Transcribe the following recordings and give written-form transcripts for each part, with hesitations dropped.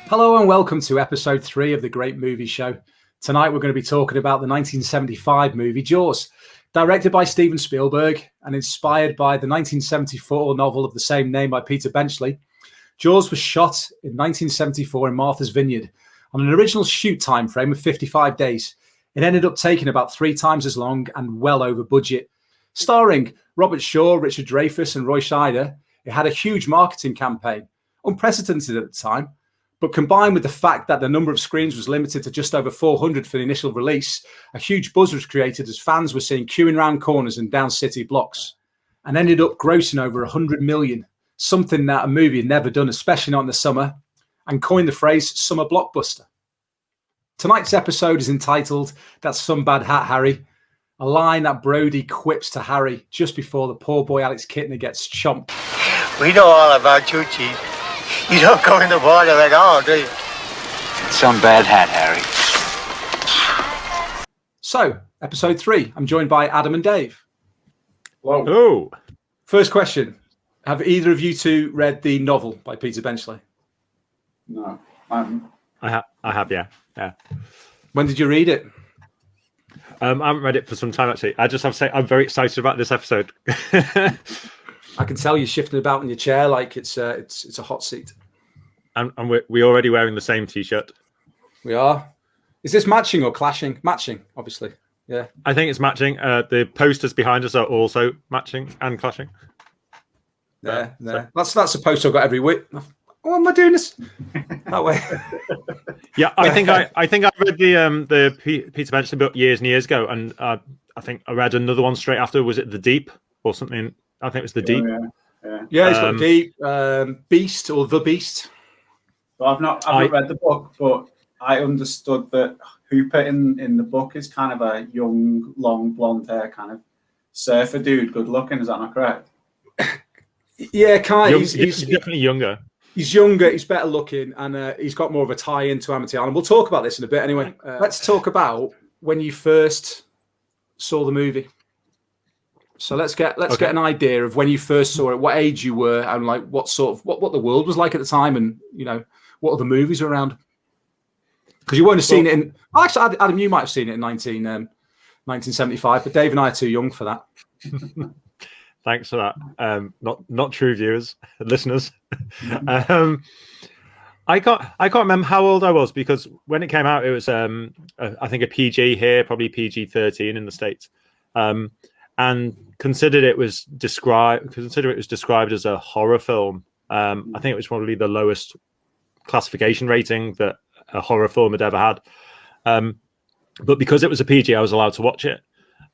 Hello and welcome to episode 3 of The Great Movie Show. Tonight we're going to be talking about the 1975 movie Jaws, directed by Steven Spielberg and inspired by the 1974 novel of the same name by Peter Benchley. Jaws was shot in 1974 in Martha's Vineyard on an original shoot time frame of 55 days. It ended up taking about 3 times as long and well over budget. Starring Robert Shaw, Richard Dreyfuss and Roy Scheider, it had a huge marketing campaign, unprecedented at the time. But combined with the fact that the number of screens was limited to just over 400 for the initial release, a huge buzz was created as fans were seen queuing round corners and down city blocks, and ended up grossing over 100 million, something that a movie had never done, especially not in the summer, and coined the phrase summer blockbuster. Tonight's episode is entitled "That's Some Bad Hat, Harry," a line that Brody quips to Harry just before the poor boy Alex Kitner gets chomped. We know all about you, Chief. You don't go in the water at all, do you? Some bad hat, Harry. So, episode 3. I'm joined by Adam and Dave. Hello. Oh. First question. Have either of you two read the novel by Peter Benchley? No. I have, yeah. When did you read it? I haven't read it for some time, actually. I just have to say I'm very excited about this episode. I can tell you're shifting about in your chair like it's a hot seat. And we're already wearing the same T-shirt. We are. Is this matching or clashing? Matching, obviously. Yeah. I think it's matching. The posters behind us are also matching and clashing. There. That's a poster I've got every week. Oh, am I doing this that way? Yeah, I think I read the Peter Benchley book years and years ago, and I think I read another one straight after. Was it The Deep or something? I think it was The Deep. Yeah, it's got Deep, Beast or The Beast. Well, I've not read the book, but I understood that Hooper in the book is kind of a young, long, blonde hair kind of surfer dude, good looking. Is that not correct? Yeah, kind of. He's definitely younger. He's younger, he's better looking, and he's got more of a tie into Amityville. And we'll talk about this in a bit anyway. Let's talk about when you first saw the movie. So let's get an idea of when you first saw it, what age you were, and like what the world was like at the time, and what other movies were around. Because you won't have seen it in. Actually, Adam, you might have seen it in 1975, but Dave and I are too young for that. Thanks for that. Not true viewers, listeners. I can't remember how old I was, because when it came out, it was I think a PG here, probably PG-13 in the States. And considered it was described as a horror film. I think it was probably the lowest classification rating that a horror film had ever had. But because it was a PG, I was allowed to watch it.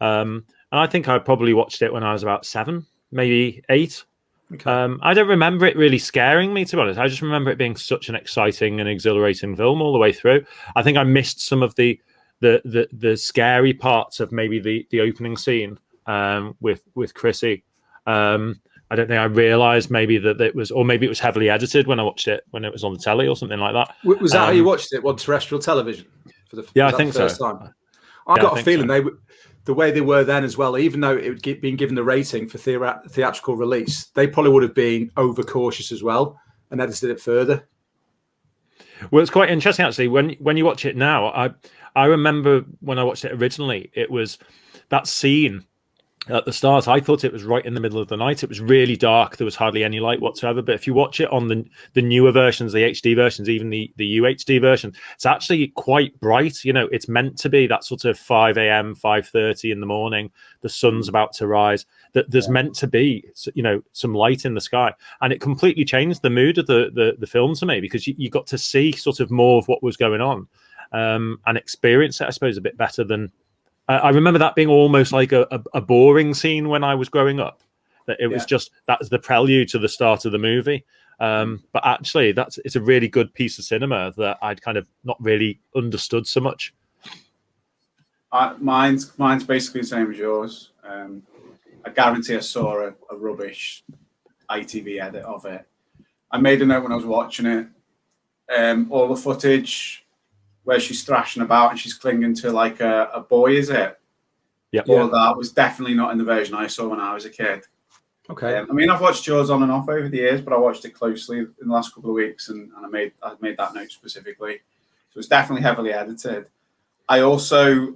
And I think I probably watched it when I was about 7, maybe 8. Okay. I don't remember it really scaring me, to be honest. I just remember it being such an exciting and exhilarating film all the way through. I think I missed some of the scary parts of maybe the opening scene. With Chrissy, I don't think I realised maybe that it was, or maybe it was heavily edited when I watched it when it was on the telly or something like that. Was that how you watched it on terrestrial television? I think so. Time? I've got a feeling the way they were then as well, even though it had been given the rating for theatrical release, they probably would have been overcautious as well and edited it further. Well, it's quite interesting actually. When you watch it now, I remember when I watched it originally, it was that scene. At the start, I thought it was right in the middle of the night. It was really dark. There was hardly any light whatsoever. But if you watch it on the newer versions, the HD versions, even the UHD version, it's actually quite bright. It's meant to be that sort of 5 a.m., 5:30 in the morning. The sun's about to rise. That there's meant to be, some light in the sky. And it completely changed the mood of the film to me, because you got to see sort of more of what was going on and experience it, I suppose, a bit better than... I remember that being almost like a boring scene when I was growing up. That it was just, that's the prelude to the start of the movie. But actually, it's a really good piece of cinema that I'd kind of not really understood so much. Mine's basically the same as yours. I guarantee I saw a rubbish ITV edit of it. I made a note when I was watching it. All the footage where she's thrashing about and she's clinging to like a boy, is it? Yep. All that was definitely not in the version I saw when I was a kid. Okay. I mean, I've watched Jaws on and off over the years, but I watched it closely in the last couple of weeks, and I made that note specifically. So it's definitely heavily edited. I also,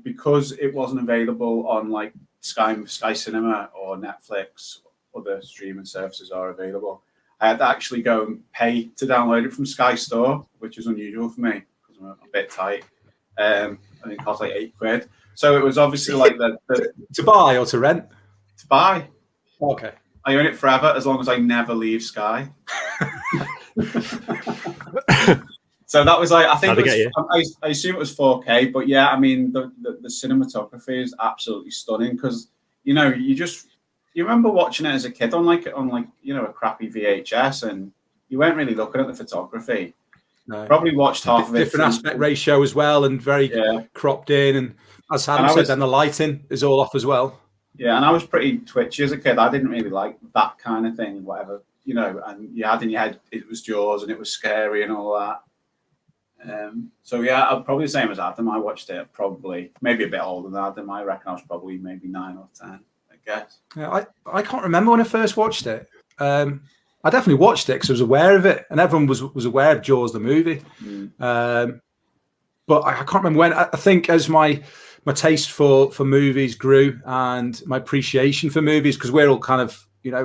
because it wasn't available on like Sky Cinema or Netflix, other streaming services are available. I had to actually go and pay to download it from Sky Store, which is unusual for me because I'm a bit tight. I think it cost like £8. So it was obviously like the to buy or to rent? To buy. Okay. I own it forever as long as I never leave Sky. So that was like, I think I assume it was 4K, but yeah, I mean the cinematography is absolutely stunning because you remember watching it as a kid on a crappy VHS, and you weren't really looking at the photography. No. Probably watched half of it. Different aspect ratio as well, and very cropped in, and as Adam said, then the lighting is all off as well. Yeah, and I was pretty twitchy as a kid. I didn't really like that kind of thing, whatever, and you had in your head it was Jaws and it was scary and all that. So yeah, I'm probably the same as Adam. I watched it probably maybe a bit older than Adam. I reckon I was probably maybe 9 or 10, I guess. Yeah, I can't remember when I first watched it. I definitely watched it because I was aware of it, and everyone was aware of Jaws the movie. But I can't remember when. I think as my taste for movies grew and my appreciation for movies, because we're all kind of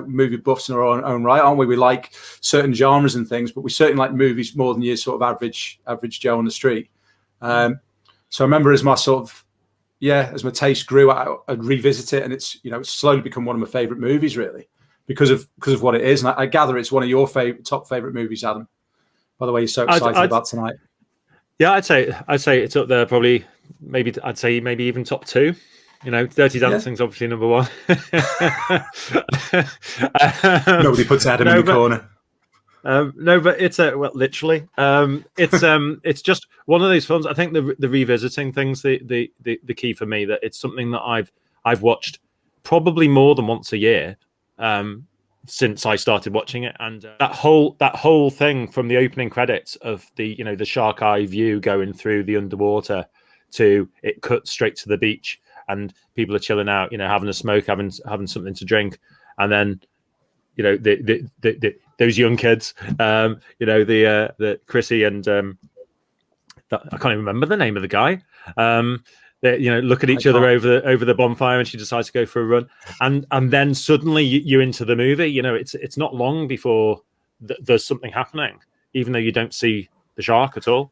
movie buffs in our own right, aren't we? We like certain genres and things, but we certainly like movies more than your sort of average Joe on the street. So I remember as my taste grew, I'd revisit it, and it's slowly become one of my favorite movies, really, because of what it is. And I gather it's one of your top favorite movies, Adam. By the way, you're so excited about tonight. Yeah, I'd say it's up there. Probably, maybe I'd say maybe even top 2. Dirty Dancing's obviously number 1. Nobody puts Adam in the corner. No, but it's literally. It's just one of those films. I think the revisiting thing's the key for me. That it's something that I've watched probably more than once a year since I started watching it, and that whole thing from the opening credits of the shark eye view going through the underwater to it cuts straight to the beach. And people are chilling out, having a smoke, having something to drink, and then, those young kids, the Chrissy and I can't even remember the name of the guy. They look at each other over the bonfire, and she decides to go for a run, and then suddenly you're into the movie. It's not long before there's something happening, even though you don't see the shark at all.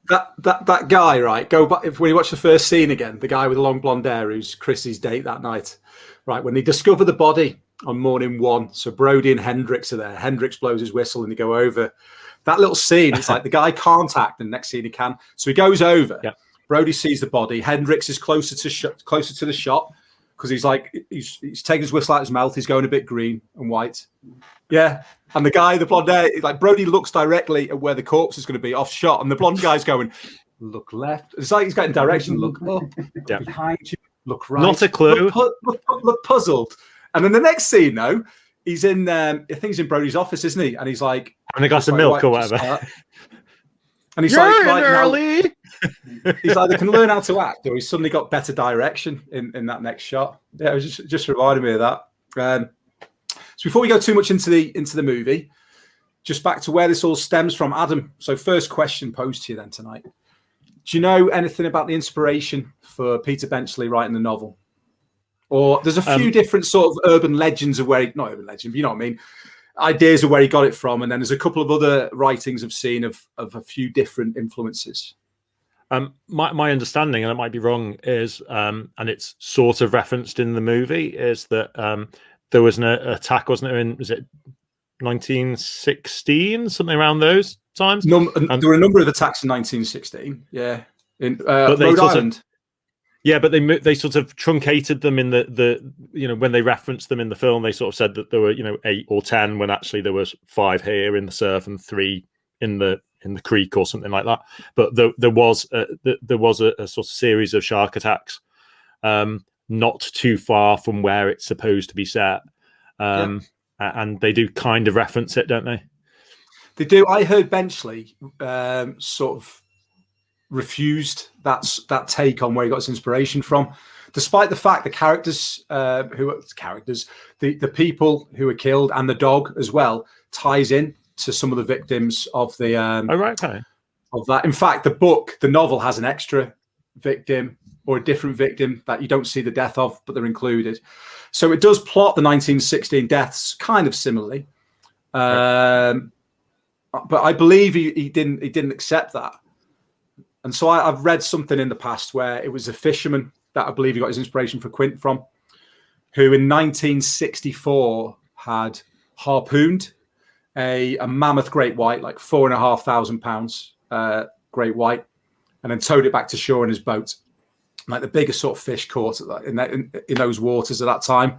That guy, right? Go back when you watch the first scene again. The guy with the long blonde hair, who's Chrissy's date that night, right? When they discover the body on morning 1, so Brody and Hendrix are there. Hendrix blows his whistle, and they go over. That little scene, it's like the guy can't act, and the next scene he can. So he goes over. Yeah. Brody sees the body. Hendrix is closer to the shot because he's taking his whistle out of his mouth. He's going a bit green and white. Yeah. And the guy, the blonde hair, like Brody looks directly at where the corpse is going to be off shot, and the blonde guy's going, look left. It's like he's getting direction. Look up, behind you, look right. Not a clue. Look puzzled. And then the next scene, though, he's in. I think he's in Brody's office, isn't he? And he's like having a glass of milk or whatever. And he's like, right early. He's like, they can learn how to act, or he's suddenly got better direction in that next shot. Yeah, it was just reminded me of that. So before we go too much into the movie, just back to where this all stems from, Adam. So first question posed to you then tonight. Do you know anything about the inspiration for Peter Benchley writing the novel? Or there's a few different sort of urban legends of not urban legend, but you know what I mean, ideas of where he got it from, and then there's a couple of other writings I've seen of a few different influences. My understanding, and I might be wrong, is and it's sort of referenced in the movie, is that there was an attack, wasn't there? Was it 1916, something around those times? There were a number of attacks in 1916. Yeah, in Rhode Island. Yeah, but they sort of truncated them in the when they referenced them in the film, they sort of said that there were 8 or 10 when actually there was 5 here in the surf and 3 in the creek or something like that. But there was a sort of series of shark attacks, not too far from where it's supposed to be set, and they do kind of reference it, don't they? They do. I heard Benchley sort of refused that take on where he got his inspiration from. despite the fact the the people who were killed and the dog as well ties in to some of the victims of the of that. In fact, the novel has an extra victim or a different victim that you don't see the death of, but they're included. So it does plot the 1916 deaths kind of similarly. But I believe he didn't accept that. And so I've read something in the past where it was a fisherman that I believe he got his inspiration for Quint from, who in 1964 had harpooned a mammoth great white, like 4,500 pounds great white, and then towed it back to shore in his boat, like the biggest sort of fish caught in those waters at that time.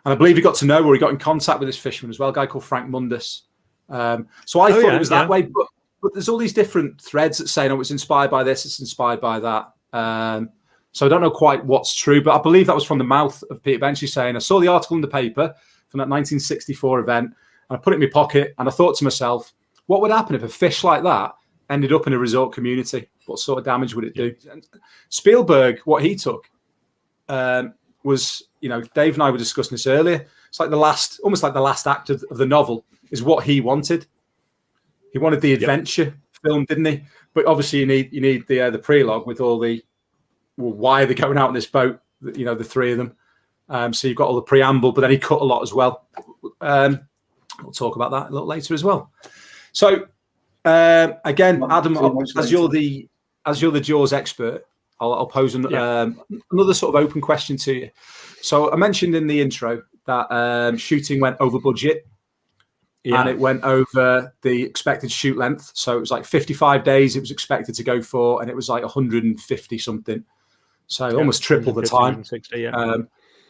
And I believe he got to know, or he got in contact with this fisherman as well, a guy called Frank Mundus. So I thought it was that way, but there's all these different threads that say, no, it's inspired by this, it's inspired by that. So I don't know quite what's true, but I believe that was from the mouth of Peter Benchley saying, I saw the article in the paper from that 1964 event, and I put it in my pocket, and I thought to myself, what would happen if a fish like that ended up in a resort community? What sort of damage would it do? And Spielberg, what he took was, Dave and I were discussing this earlier. It's like almost like the last act of the novel is what he wanted. He wanted the adventure film, didn't he? But obviously you need the prelogue with all the, why are they going out on this boat? The three of them. So you've got all the preamble, but then he cut a lot as well. We'll talk about that a little later as well. So again, Adam, as you're the Jaws expert, I'll pose another sort of open question to you. So I mentioned in the intro that shooting went over budget, and it went over the expected shoot length. So it was like 55 days it was expected to go for, and it was like 150 something. So almost triple the time. 60,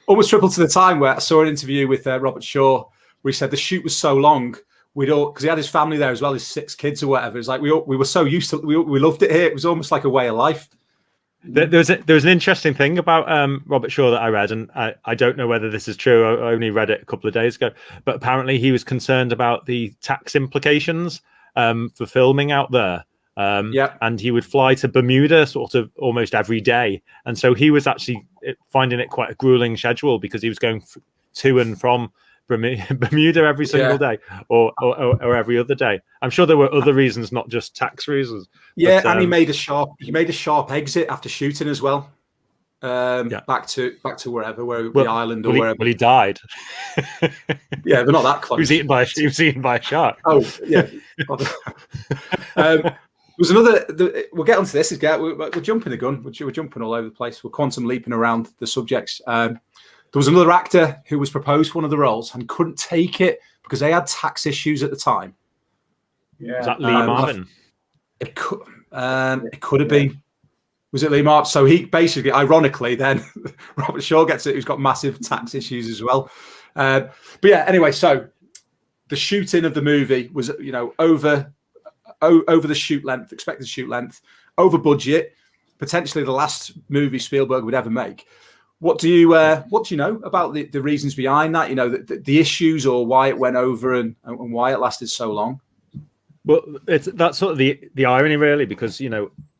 almost triple to the time. Where I saw an interview with Robert Shaw where he said the shoot was so long, because he had his family there as well, his 6 kids or whatever. It's like we were so used to, we loved it here. It was almost like a way of life. There was an interesting thing about Robert Shaw that I read, and I don't know whether this is true. I only read it a couple of days ago, but apparently he was concerned about the tax implications for filming out there. And he would fly to Bermuda sort of almost every day, and so he was actually finding it quite a grueling schedule because he was going to and from Bermuda every single day or every other day. I'm sure there were other reasons, not just tax reasons. But, and he made a sharp exit after shooting as well. Back to wherever, the island or wherever. Well, he died. Yeah, they're not that close. He was eaten by a shark. Oh yeah. There's another. We'll get onto this. We're jumping the gun. We're jumping all over the place. We're quantum leaping around the subjects. There was another actor who was proposed for one of the roles and couldn't take it because they had tax issues at the time. Yeah, was that Lee Marvin? It could have been. Was it Lee Marvin? So he basically, ironically, then Robert Shaw gets it, who's got massive tax issues as well. But yeah, anyway, so the shooting of the movie was, over the shoot length, expected shoot length, over budget, potentially the last movie Spielberg would ever make. What do you know about the reasons behind that? The issues or why it went over and why it lasted so long. Well, that's sort of the irony, really, because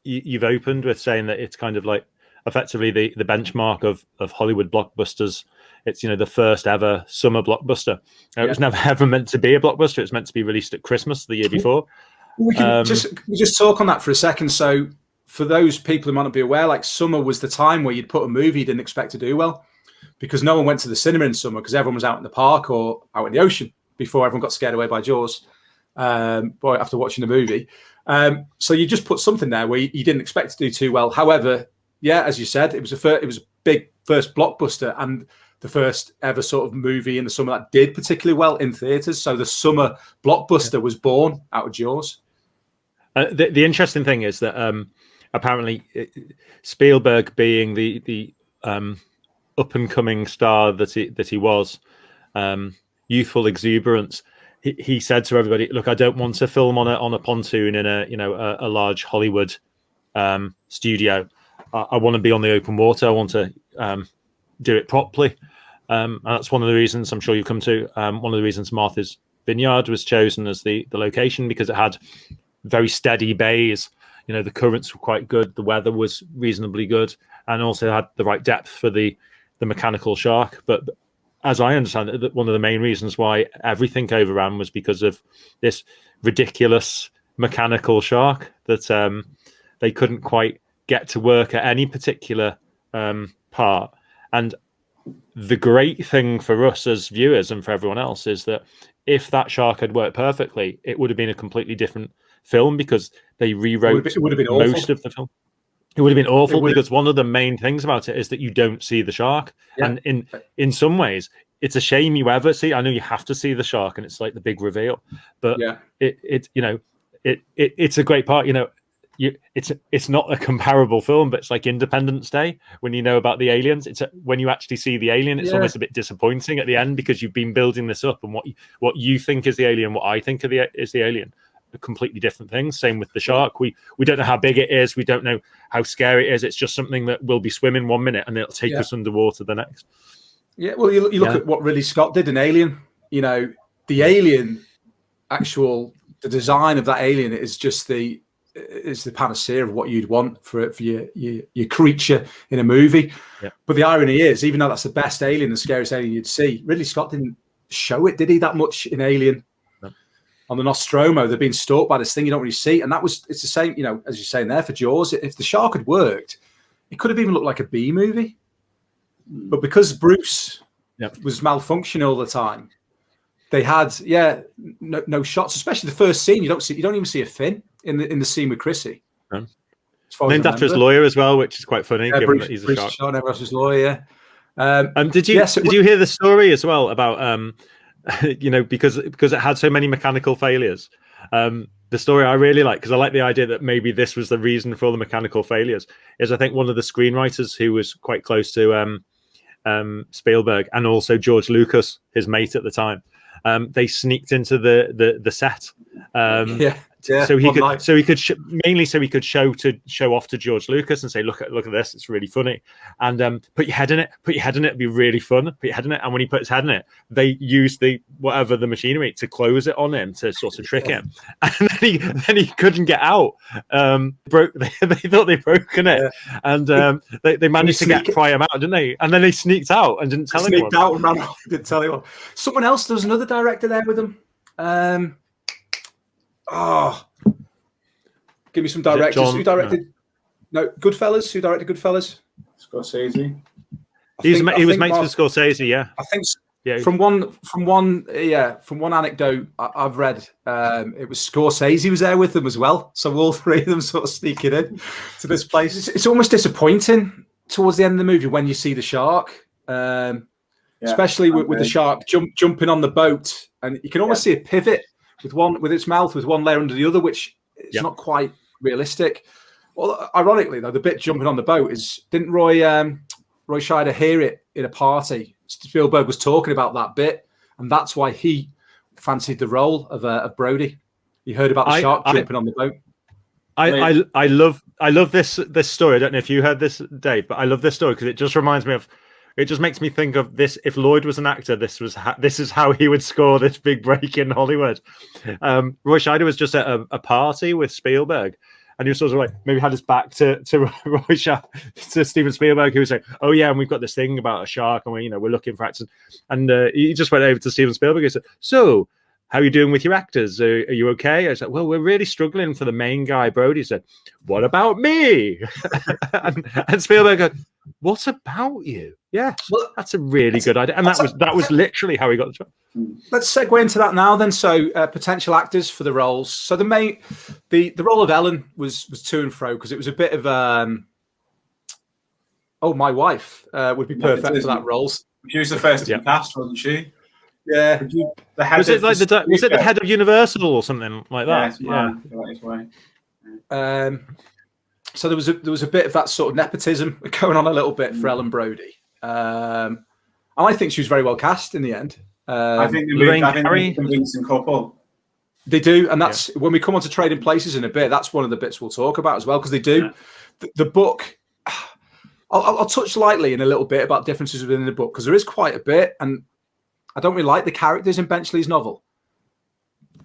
you've opened with saying that it's kind of like effectively the benchmark of Hollywood blockbusters. It's the first ever summer blockbuster. It was never ever meant to be a blockbuster. It's meant to be released at Christmas the year before. We can just talk on that for a second. So for those people who might not be aware, like summer was the time where you'd put a movie you didn't expect to do well, because no one went to the cinema in summer because everyone was out in the park or out in the ocean before everyone got scared away by Jaws after watching the movie. So you just put something there where you didn't expect to do too well. However, as you said, it was a big first blockbuster and the first ever sort of movie in the summer that did particularly well in theaters. So the summer blockbuster was born out of Jaws. The interesting thing is that apparently Spielberg, being the up and coming star that he was, youthful exuberance, he said to everybody, "Look, I don't want to film on a pontoon in a large Hollywood studio. I want to be on the open water. I want to do it properly." And that's one of the reasons, I'm sure you come to, one of the reasons Martha's Vineyard was chosen as the location, because it had very steady bays, the currents were quite good, the weather was reasonably good, and also had the right depth for the mechanical shark. But as I understand it, one of the main reasons why everything overran was because of this ridiculous mechanical shark that they couldn't quite get to work at any particular part. And the great thing for us as viewers and for everyone else is that if that shark had worked perfectly, it would have been a completely different film, because they rewrote it would have been most awful. of the film. It would have been awful because one of the main things about it is that you don't see the shark. Yeah. And in some ways, it's a shame you ever see. I know you have to see the shark, and it's like the big reveal. But it's a great part. It's not a comparable film, but it's like Independence Day when you know about the aliens. When you actually see the alien, it's almost a bit disappointing at the end, because you've been building this up, and what you think is the alien, what I think is the alien, are completely different things. Same with the shark. We don't know how big it is. We don't know how scary it is. It's just something that will be swimming 1 minute and it'll take us underwater the next. Yeah, well, you look at what Ridley Scott did in Alien. The alien, the design of that alien is just the panacea of what you'd want for your creature in a movie. Yeah. But the irony is, even though that's the best alien, the scariest alien you'd see, Ridley Scott didn't show it, did he, that much in Alien? No. On the Nostromo, they're being stalked by this thing you don't really see. And it's the same, as you're saying there for Jaws. If the shark had worked, it could have even looked like a B movie. But because Bruce was malfunctioning all the time, they had no shots, especially the first scene. You don't even see a fin in the scene with Chrissy. Named after his lawyer as well, which is quite funny. Yeah, given that he's a shark. Named after his lawyer. Did you hear the story as well about because it had so many mechanical failures? The story I really like, because I like the idea that maybe this was the reason for all the mechanical failures, is I think one of the screenwriters who was quite close to Spielberg and also George Lucas, his mate at the time, they sneaked into the set. So he could show off to George Lucas and say, look at this, it's really funny, and put your head in it, it'd be really fun, put your head in it. And when he put his head in it, they used the machinery to close it on him to sort of trick him, and then he couldn't get out. They thought they'd broken it, and they managed to pry him out, didn't they? And then they sneaked out and didn't tell anyone. Sneaked out and ran off, didn't tell anyone. Someone else, there was another director there with them. Give me some directors. Who directed? No, Goodfellas. Who directed Goodfellas? Scorsese. He was mates with Scorsese. Yeah, I think. Yeah. From one anecdote I've read, it was Scorsese was there with them as well. So all three of them sort of sneaking in to this place. It's almost disappointing towards the end of the movie when you see the shark, especially with the shark jumping on the boat, and you can almost see a pivot with its mouth with one layer under the other, which is not quite realistic. Well, ironically though, the bit jumping on the boat didn't Roy Scheider hear it in a party? Spielberg was talking about that bit, and that's why he fancied the role of Brody. He heard about the shark jumping on the boat. I love this story. I don't know if you heard this, Dave, but I love this story because it just reminds me of. It just makes me think of this. If Lloyd was an actor, this is how he would score this big break in Hollywood. Roy Scheider was just at a party with Spielberg, and he was sort of like maybe had his back to Steven Spielberg, who was saying, "Oh yeah, and we've got this thing about a shark, and we're looking for actors." And he just went over to Steven Spielberg and said, "So, how are you doing with your actors? Are you okay?" I said, "Well, we're really struggling for the main guy, Brody." He said, "What about me?" and Spielberg goes, "What about you?" Yeah, well, that's a really good idea, and that was literally how he got the job. Let's segue into that now, then. So, potential actors for the roles. So the role of Ellen was to and fro because it was a bit of my wife would be perfect for that role. She was the first to be cast, wasn't she? Yeah. Was it the head of Universal or something like that? So there was a bit of that sort of nepotism going on a little bit for Ellen Brody. And I think she was very well cast in the end. I think they're a convincing couple. They do, and that's when we come on to Trading Places in a bit. That's one of the bits we'll talk about as well, because they do. Yeah. The book, I'll touch lightly in a little bit about differences within the book, because there is quite a bit, and I don't really like the characters in Benchley's novel.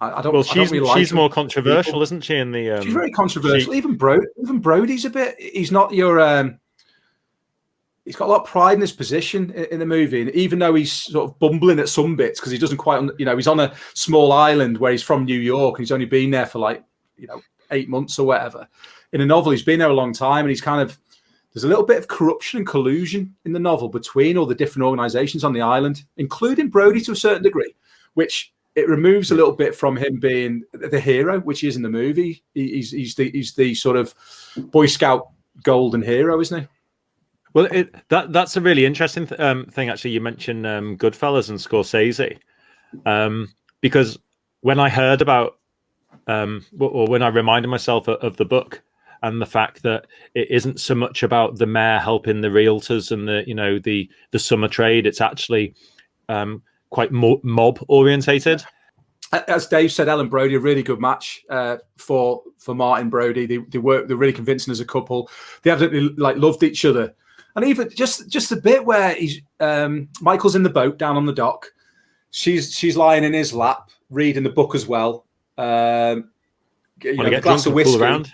I don't. Well, I don't really like she's him. more controversial, isn't she? In the She's very controversial. Even Brody's a bit. He's not your. He's got a lot of pride in his position in the movie, and even though he's sort of bumbling at some bits because he doesn't quite, he's on a small island where he's from New York and he's only been there for like 8 months or whatever. In a novel, he's been there a long time, and he's kind of, there's a little bit of corruption and collusion in the novel between all the different organizations on the island, including Brody to a certain degree, which it removes a little bit from him being the hero, which he is in the movie. He's the sort of Boy Scout golden hero, isn't he? Well, that's a really interesting thing. Actually, you mentioned Goodfellas and Scorsese, because when I heard about, or when I reminded myself of the book and the fact that it isn't so much about the mayor helping the realtors and the summer trade, it's actually quite mob orientated. As Dave said, Ellen Brody, a really good match for Martin Brody. They're really convincing as a couple. They evidently loved each other. And even just a bit where he's Michael's in the boat down on the dock, she's lying in his lap reading the book as well. Want to get a glass of whiskey. Around.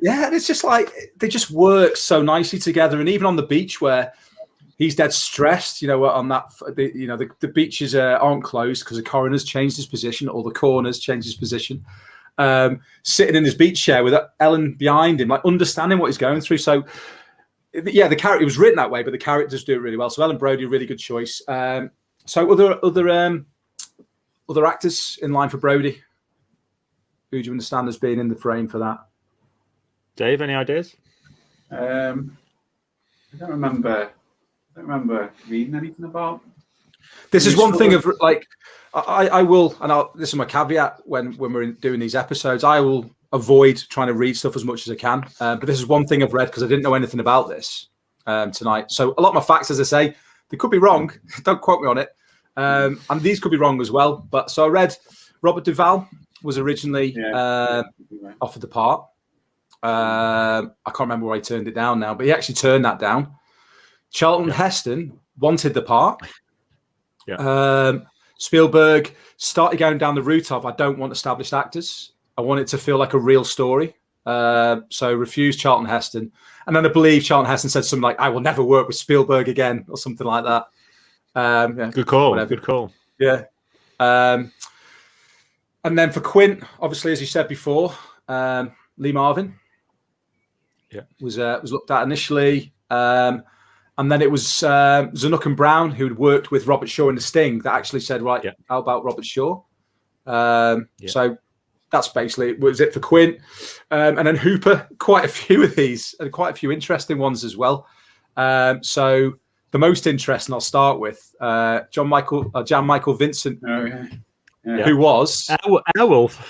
Yeah, and it's just like they just work so nicely together. And even on the beach where he's dead stressed, on that, the beaches aren't closed because the coroner's changed his position, or the coroner's changed his position. Sitting in his beach chair with Ellen behind him, like understanding what he's going through. So. Yeah, the character was written that way, but the characters do it really well. So Ellen Brody, a really good choice. So other actors in line for Brody, who do you understand as being in the frame for that? Dave, any ideas? I don't remember reading anything about. This is one thing of like I will, and this is my caveat when we're doing these episodes. I will avoid trying to read stuff as much as I can. But this is one thing I've read because I didn't know anything about this tonight. So a lot of my facts, as I say, they could be wrong. Don't quote me on it. And these could be wrong as well. But so I read Robert Duvall was originally offered the part. I can't remember why he turned it down now, but he actually turned that down. Charlton Heston wanted the part. Yeah. Spielberg started going down the route of, I don't want established actors. I want it to feel like a real story. So refused Charlton Heston. And then I believe Charlton Heston said something like, I will never work with Spielberg again, or something like that. Good call. Whatever. Good call. Yeah. And then for Quint, obviously, as you said before, Lee Marvin was looked at initially. And then it was Zanuck and Brown, who had worked with Robert Shaw in The Sting, that actually said, right, how about Robert Shaw? So that's basically was it for Quint. And then Hooper, quite a few of these, and quite a few interesting ones as well. So the most interesting I'll start with, Jan Michael Vincent, who was Airwolf.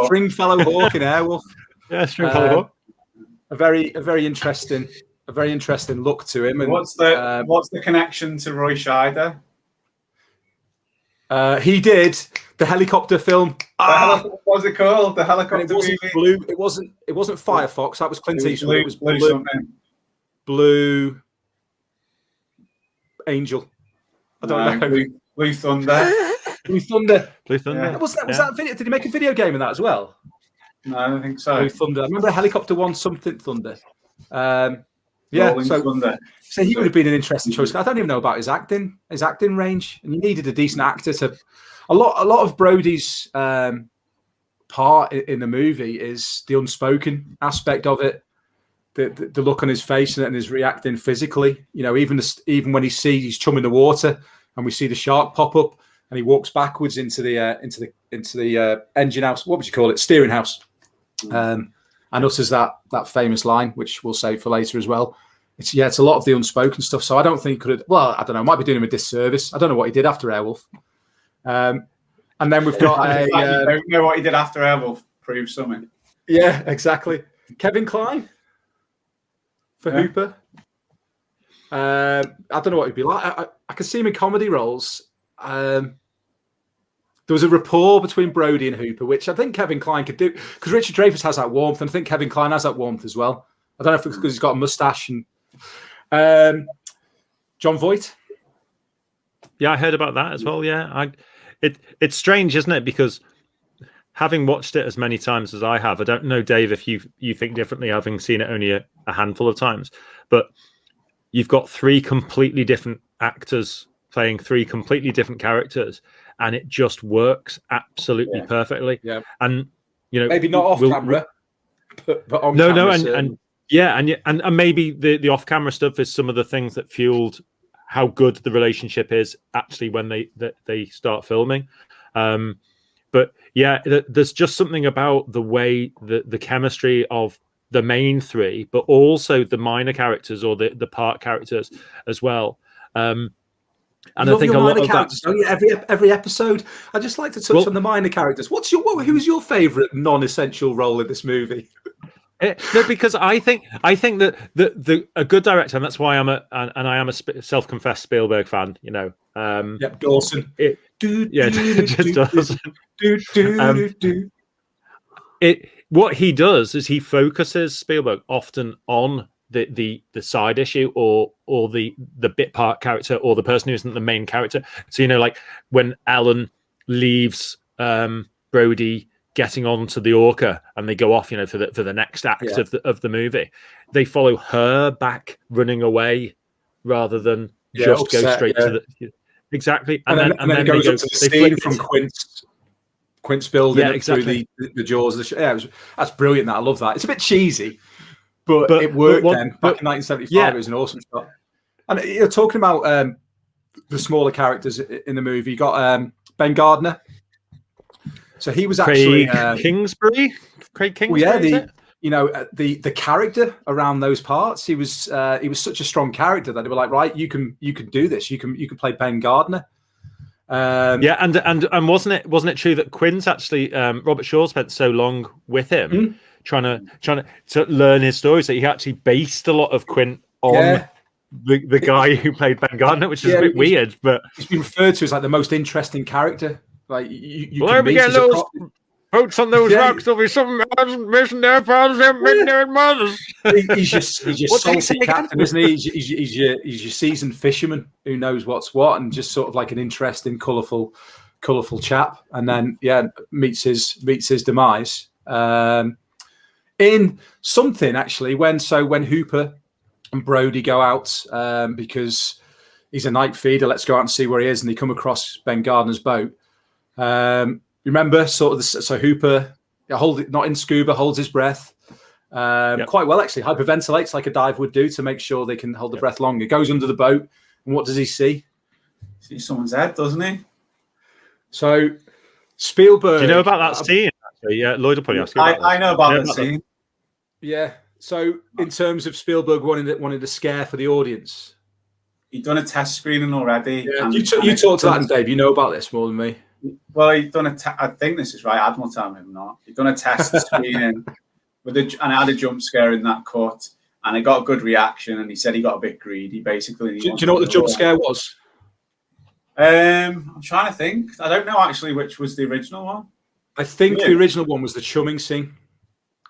Stringfellow Hawk in Airwolf. Yeah, Stringfellow Hawk. A very interesting look to him. And what's the connection to Roy Scheider? He did the helicopter film. What was it called? The helicopter movie. Blue. It wasn't Firefox. That was Clint Eastwood. It was Blue Angel. I don't know. Blue Thunder. Blue Thunder. Yeah. Was that video? Did he make a video game of that as well? No, I don't think so. Blue Thunder. I remember Helicopter One something Thunder. Thunder. So he would have been an interesting choice. I don't even know about his acting range, and you needed a decent actor to. A lot of Brody's part in the movie is the unspoken aspect of it, the look on his face and his reacting physically. Even when he's chumming the water and we see the shark pop up and he walks backwards into the engine house. What would you call it? Steering house. And utters that famous line, which we'll save for later as well. It's a lot of the unspoken stuff. So I don't think he could have. Well, I don't know. Might be doing him a disservice. I don't know what he did after Airwolf. And then we've got I don't know what he did after Airwolf. Proves something. Yeah, exactly. Kevin Kline for Hooper. I don't know what he'd be like. I could see him in comedy roles. There was a rapport between Brody and Hooper, which I think Kevin Kline could do, because Richard Dreyfuss has that warmth, and I think Kevin Kline has that warmth as well. I don't know if it's because he's got a mustache. And John Voight. Yeah, I heard about that as well. Yeah, it's strange, isn't it? Because having watched it as many times as I have, I don't know, Dave, if you think differently, having seen it only a handful of times, but you've got three completely different actors playing three completely different characters, and it just works absolutely perfectly. Yeah. And you know, maybe not off camera, but on camera. And maybe the off camera stuff is some of the things that fueled how good the relationship is actually when they start filming. But yeah, there's just something about the way the chemistry of the main three, but also the minor characters or the part characters as well. And I think a lot of that. Don't you? Every episode, I just like to touch on the minor characters. Who's your favourite non-essential role in this movie? No, because I think that a good director, and that's why I am a self-confessed Spielberg fan. You know, Dawson. What he does is he focuses Spielberg often on the side issue or the bit part character or the person who isn't the main character. So, you know, like when Alan leaves Brody getting onto the Orca and they go off, you know, for the next act of the movie, they follow her back running away rather than just go straight to the exactly. And then it goes up to the scene from Quint's building through the jaws of the that's brilliant. That I love that. It's a bit cheesy, but it worked then. Back in 1975, it was an awesome shot. And you're talking about the smaller characters in the movie. You got Ben Gardner. So he was actually Craig Kingsbury. Well, the character around those parts. He was such a strong character that they were like, right, you can do this. You can play Ben Gardner. And wasn't it true that Quint actually Robert Shaw spent so long with him trying to learn his story, so he actually based a lot of Quint on the guy who played Ben Gardner, which is a bit weird, but he's been referred to as like the most interesting character. Like you can meet as a boats on those rocks. There'll be some missing their fathers and making their mothers. He's just salty captain, isn't he? He's your seasoned fisherman who knows what's what, and just sort of like an interesting, colourful chap. And then meets his demise in something actually when Hooper and Brody go out because he's a night feeder. Let's go out and see where he is, and they come across Ben Gardner's boat. Remember, so Hooper, not in scuba, holds his breath quite well, actually. Hyperventilates like a dive would do to make sure they can hold the breath longer. Goes under the boat, and what does he see? See someone's head, doesn't he? So Spielberg. Do you know about that scene? Yeah, Lloyd will probably ask you about I know about that scene. Yeah. So in terms of Spielberg wanted a scare for the audience, he'd done a test screening already. Yeah. You talked to that, and Dave, you know about this more than me. Well, he'd done I think this is right. Adam will tell me not. He'd done a test screening and it had a jump scare in that cut, and it got a good reaction. And he said he got a bit greedy, basically. Do you know what the jump scare was? I'm trying to think. I don't know actually which was the original one. I think the original one was the chumming scene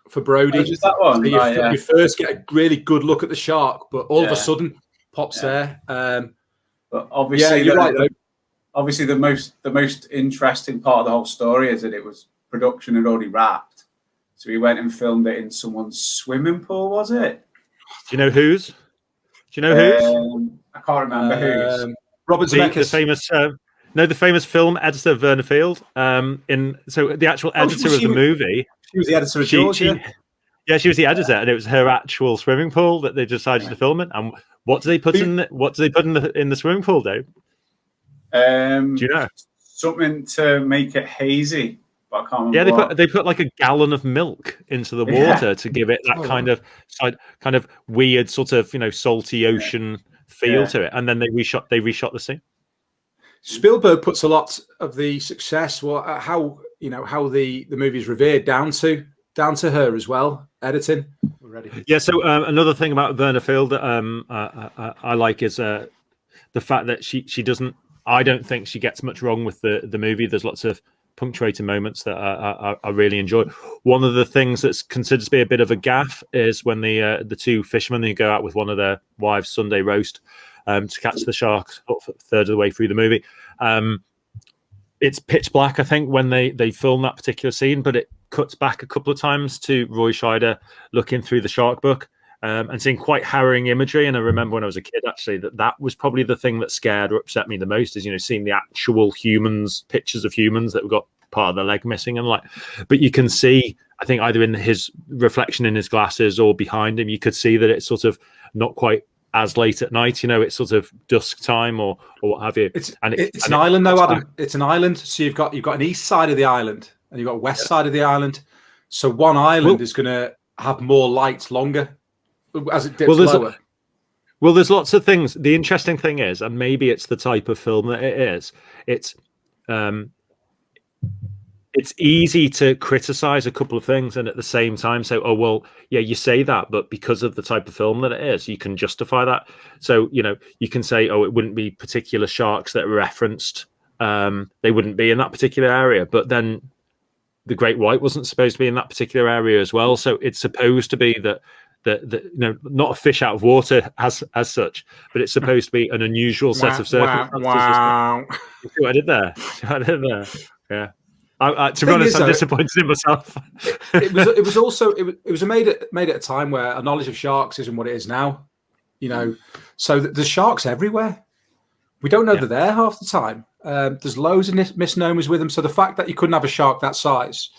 for Brody. Just that one. So you first get a really good look at the shark, but all of a sudden pops there. But obviously, you're right, though. Obviously, the most interesting part of the whole story is that it was production had already wrapped, so he went and filmed it in someone's swimming pool. Was it? Do you know whose? I can't remember whose. Robert Zemeckis. The famous film editor Verna Field. So the actual editor of the movie. She was the editor of Jaws. She was the editor, and it was her actual swimming pool that they decided to film in. And what do they put in? What do they put in the swimming pool, Dave? Do you know? Something to make it hazy, but I can't remember. Yeah, they put like a gallon of milk into the water to give it that kind of weird sort of salty ocean feel to it, and then they reshot the scene. Spielberg puts a lot of the success, how the movie is revered down to her as well, editing. We're ready. Yeah. So another thing about Verna Field that I like is the fact that she doesn't. I don't think she gets much wrong with the movie. There's lots of punctuating moments that I really enjoy. One of the things that's considered to be a bit of a gaffe is when the two fishermen, they go out with one of their wives' Sunday roast to catch the sharks a third of the way through the movie. it's pitch black, I think, when they film that particular scene, but it cuts back a couple of times to Roy Scheider looking through the shark book and seeing quite harrowing imagery. And I remember when I was a kid, actually, that was probably the thing that scared or upset me the most, is, seeing the actual humans, pictures of humans that have got part of the leg missing. And but you can see, I think, either in his reflection in his glasses or behind him, you could see that it's sort of not quite as late at night, it's sort of dusk time or what have you. It's an island though, Adam. It's an island. So you've got an east side of the island and you've got a west side of the island. So one island is going to have more light longer as it dips lower. Well, there's lots of things. The interesting thing is, and maybe it's the type of film that it is, it's easy to criticize a couple of things and at the same time say, oh, well, yeah, you say that, but because of the type of film that it is, you can justify that. So, you can say, oh, it wouldn't be particular sharks that are referenced. They wouldn't be in that particular area. But then the great white wasn't supposed to be in that particular area as well. So it's supposed to be that not a fish out of water as such, but it's supposed to be an unusual set of circumstances. Wow. See what I did there? Yeah. To be honest, I'm disappointed in myself. it was made at a time where a knowledge of sharks isn't what it is now. So there's sharks everywhere. We don't know they're there half the time. There's loads of misnomers with them. So the fact that you couldn't have a shark that size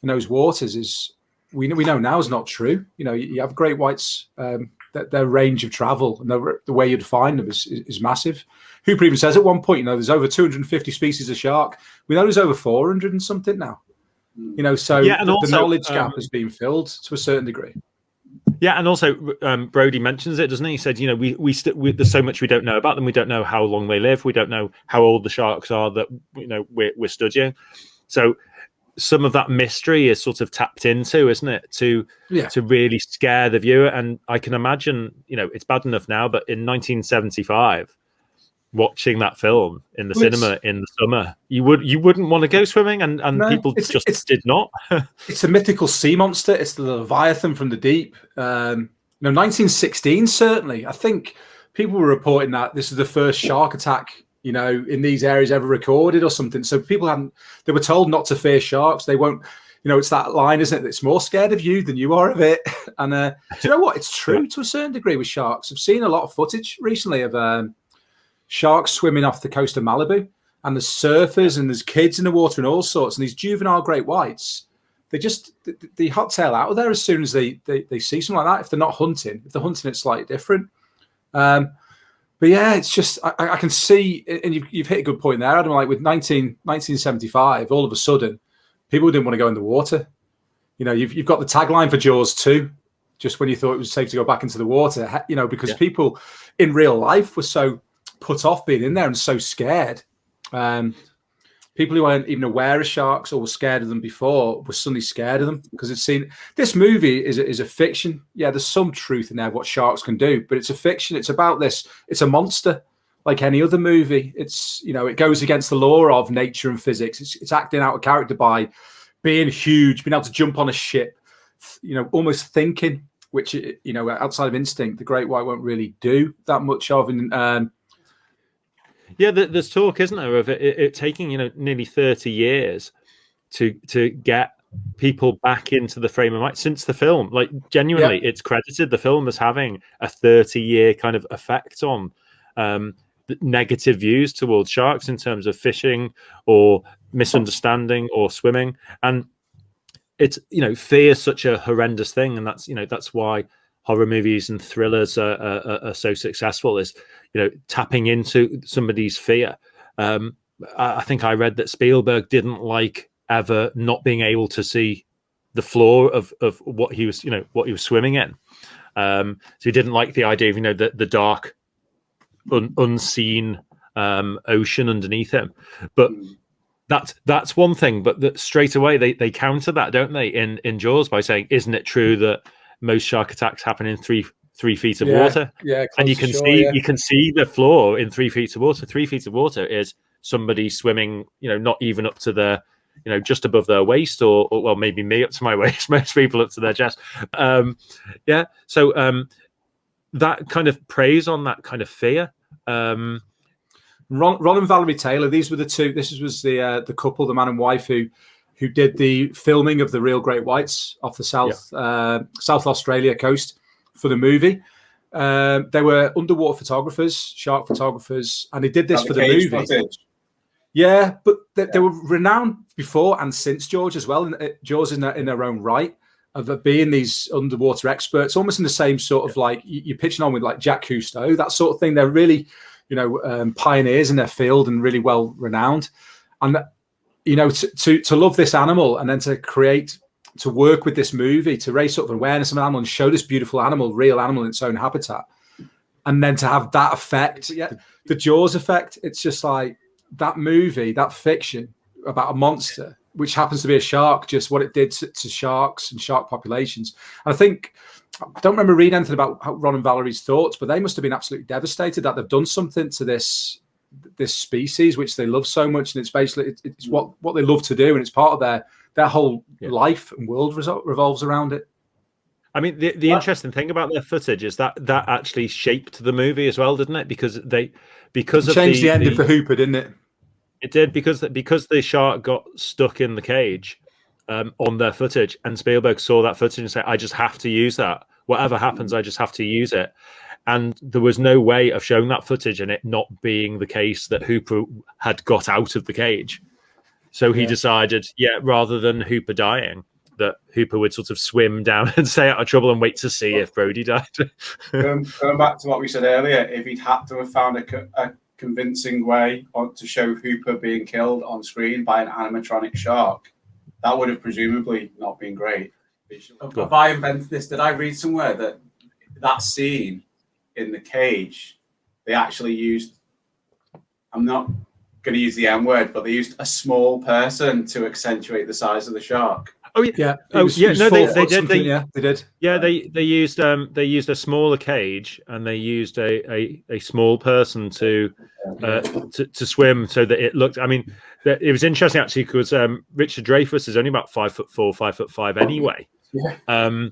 in those waters is, we know now, is not true. You have great whites, that their range of travel and the way you'd find them is massive. Hooper even says at one point, there's over 250 species of shark. We know there's over 400 and something now. So the knowledge gap has been filled to a certain degree. Yeah, and also Brody mentions it, doesn't he? He said, there's so much we don't know about them. We don't know how long they live. We don't know how old the sharks are that we're studying. So some of that mystery is sort of tapped into, isn't it, to really scare the viewer. And I can imagine, it's bad enough now, but in 1975, watching that film in the cinema in the summer, you wouldn't want to go swimming, and people just did not. It's a mythical sea monster. It's the Leviathan from the deep. 1916, certainly. I think people were reporting that this is the first shark attack in these areas ever recorded or something. So they were told not to fear sharks. They won't, it's that line, isn't it? It's more scared of you than you are of it. And do you know what? It's true to a certain degree with sharks. I've seen a lot of footage recently of sharks swimming off the coast of Malibu, and there's surfers and there's kids in the water and all sorts. And these juvenile great whites, they hot tail out of there as soon as they see something like that. If they're not hunting, it's slightly different. But yeah, it's just, I can see, and you've hit a good point there, Adam, like with 1975, all of a sudden, people didn't want to go in the water. You've got the tagline for Jaws 2, just when you thought it was safe to go back into the water, because people in real life were so put off being in there and so scared. People who weren't even aware of sharks or were scared of them before were suddenly scared of them because it's seen. This movie is a fiction. Yeah, there's some truth in there of what sharks can do, but it's a fiction. It's about this. It's a monster like any other movie. It's, it goes against the law of nature and physics. It's acting out a character by being huge, being able to jump on a ship, almost thinking, which, outside of instinct, the great white won't really do that much of. Yeah, there's talk, isn't there, of it taking nearly 30 years to get people back into the frame of mind since the film. Like, genuinely, it's credited, the film, as having a 30-year kind of effect on negative views towards sharks in terms of fishing or misunderstanding or swimming. And it's, fear is such a horrendous thing, and that's why horror movies and thrillers are so successful, is tapping into somebody's fear. I think I read that Spielberg didn't like ever not being able to see the floor of what he was swimming in. So he didn't like the idea of the dark, unseen ocean underneath him. But that's one thing. But that straight away they counter that, don't they, in Jaws, by saying, isn't it true that most shark attacks happen in 3 feet of water? Yeah, and you can see the floor in 3 feet of water. 3 feet of water is somebody swimming, not even up to their, just above their waist, or well, maybe me up to my waist. Most people up to their chest. So that kind of preys on that kind of fear. Ron and Valerie Taylor. These were the two. This was the couple, the man and wife who did the filming of the real great whites off the South Australia coast for the movie. They were underwater photographers, shark photographers, and they did this for the movie. Footage. Yeah, but they were renowned before and since George as well. And Jaws in their own right of being these underwater experts, almost in the same sort of like you're pitching on with like Jacques Cousteau, that sort of thing. They're really, pioneers in their field and really well renowned. And to love this animal and then to work with this movie to raise sort of awareness of an animal and show this beautiful animal, real animal in its own habitat, and then to have that effect, the Jaws effect. It's just like that movie, that fiction about a monster, which happens to be a shark, just what it did to sharks and shark populations. And I think, I don't remember reading anything about Ron and Valerie's thoughts, but they must have been absolutely devastated that they've done something to this species, which they love so much. And it's basically, it's what they love to do. And it's part of their whole life and world revolves around it. I mean, the interesting thing about their footage is that actually shaped the movie as well, didn't it? Because it changed the ending for Hooper, didn't it? It did, because the shark got stuck in the cage on their footage, and Spielberg saw that footage and said, "I just have to use that. Whatever happens, I just have to use it." And there was no way of showing that footage and it not being the case that Hooper had got out of the cage. So he decided, rather than Hooper dying, that Hooper would sort of swim down and stay out of trouble and wait to see if Brody died. Going back to what we said earlier, if he'd had to have found a convincing way to show Hooper being killed on screen by an animatronic shark, that would have presumably not been great. Have I invented this? Did I read somewhere that scene in the cage, they actually used, I'm not going to use the M word, but they used a small person to accentuate the size of the shark. Oh yeah, they did. Yeah, they used a smaller cage, and they used a small person to swim so that it looked. I mean, it was interesting actually because Richard Dreyfuss is only about 5'4", 5'5" anyway. Yeah.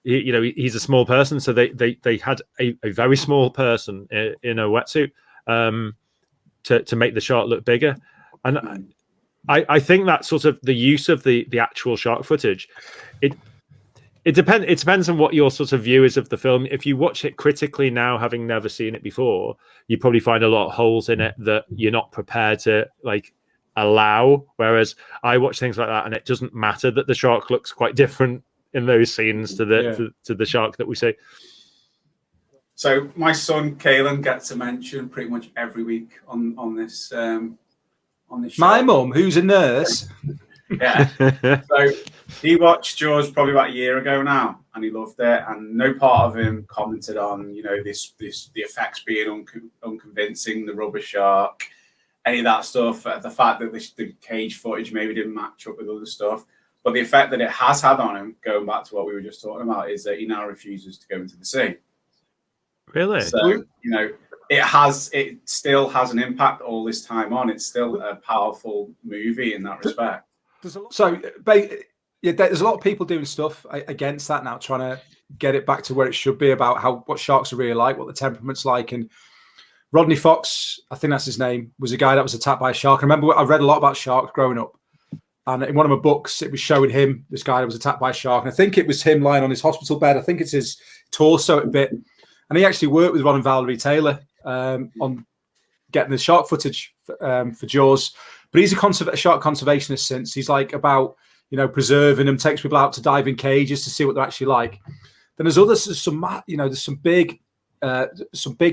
He's a small person, so they had a very small person in a wetsuit to make the shark look bigger, and I think that sort of the use of the actual shark footage, it depends on what your sort of view is of the film. If you watch it critically now, having never seen it before, you probably find a lot of holes in it that you're not prepared to allow. Whereas I watch things like that, and it doesn't matter that the shark looks quite different in those scenes to the shark that we see. So my son Caelan gets a mention pretty much every week on this. On this show. My mum, who's a nurse. Yeah. So he watched Jaws probably about a year ago now, and he loved it. And no part of him commented on, the effects being unconvincing, the rubber shark, any of that stuff. The fact that the cage footage maybe didn't match up with other stuff. But the effect that it has had on him, going back to what we were just talking about, is that he now refuses to go into the sea. Really? So, it still has an impact all this time on. It's still a powerful movie in that respect. There's a lot of people doing stuff against that now, trying to get it back to where it should be about what sharks are really like, what the temperament's like. And Rodney Fox, I think that's his name, was a guy that was attacked by a shark. I remember I read a lot about sharks growing up. And in one of my books, it was showing him, this guy that was attacked by a shark. And I think it was him lying on his hospital bed. I think it's his torso a bit. And he actually worked with Ron and Valerie Taylor on getting the shark footage for Jaws. But he's a shark conservationist since. He's about, preserving them, takes people out to dive in cages to see what they're actually like. Then there's some big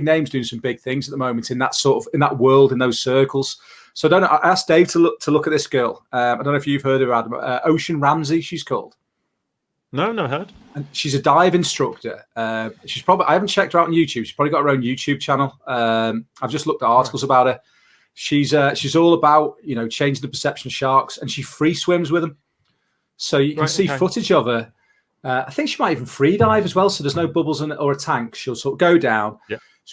names doing some big things at the moment in that world, in those circles. So I asked Dave to look at this girl. I don't know if you've heard of her, Adam. Ocean Ramsey, she's called. No, not heard. And she's a dive instructor. I haven't checked her out on YouTube. She's probably got her own YouTube channel. I've just looked at articles about her. She's all about changing the perception of sharks, and she free swims with them. So you can see footage of her. I think she might even free dive as well. So there's no bubbles in it or a tank. She'll sort of go down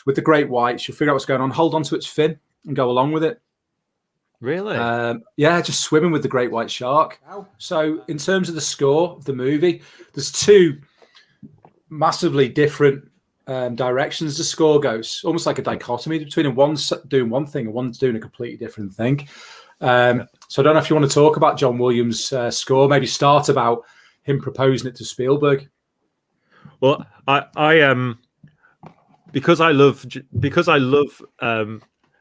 with the great white. She'll figure out what's going on, hold onto its fin, and go along with it. Really? Just swimming with the great white shark. So in terms of the score of the movie, there's two massively different directions the score goes, almost like a dichotomy between one's doing one thing and one's doing a completely different thing. So I don't know if you want to talk about John Williams' score, maybe start about him proposing it to Spielberg. Well, I because I love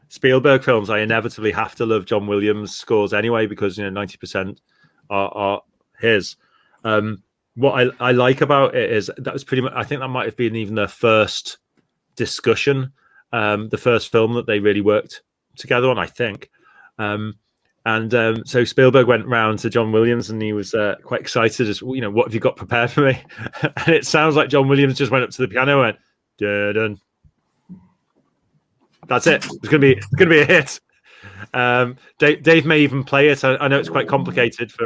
Spielberg films, I inevitably have to love John Williams' scores anyway, because 90% are his. What I like about it is that was pretty much, I think that might have been even their first discussion, the first film that they really worked together on, I think. So Spielberg went round to John Williams and he was quite excited, as what have you got prepared for me? And it sounds like John Williams just went up to the piano and went, dun. That's it. It's gonna be a hit. Dave may even play it. I know it's quite complicated for.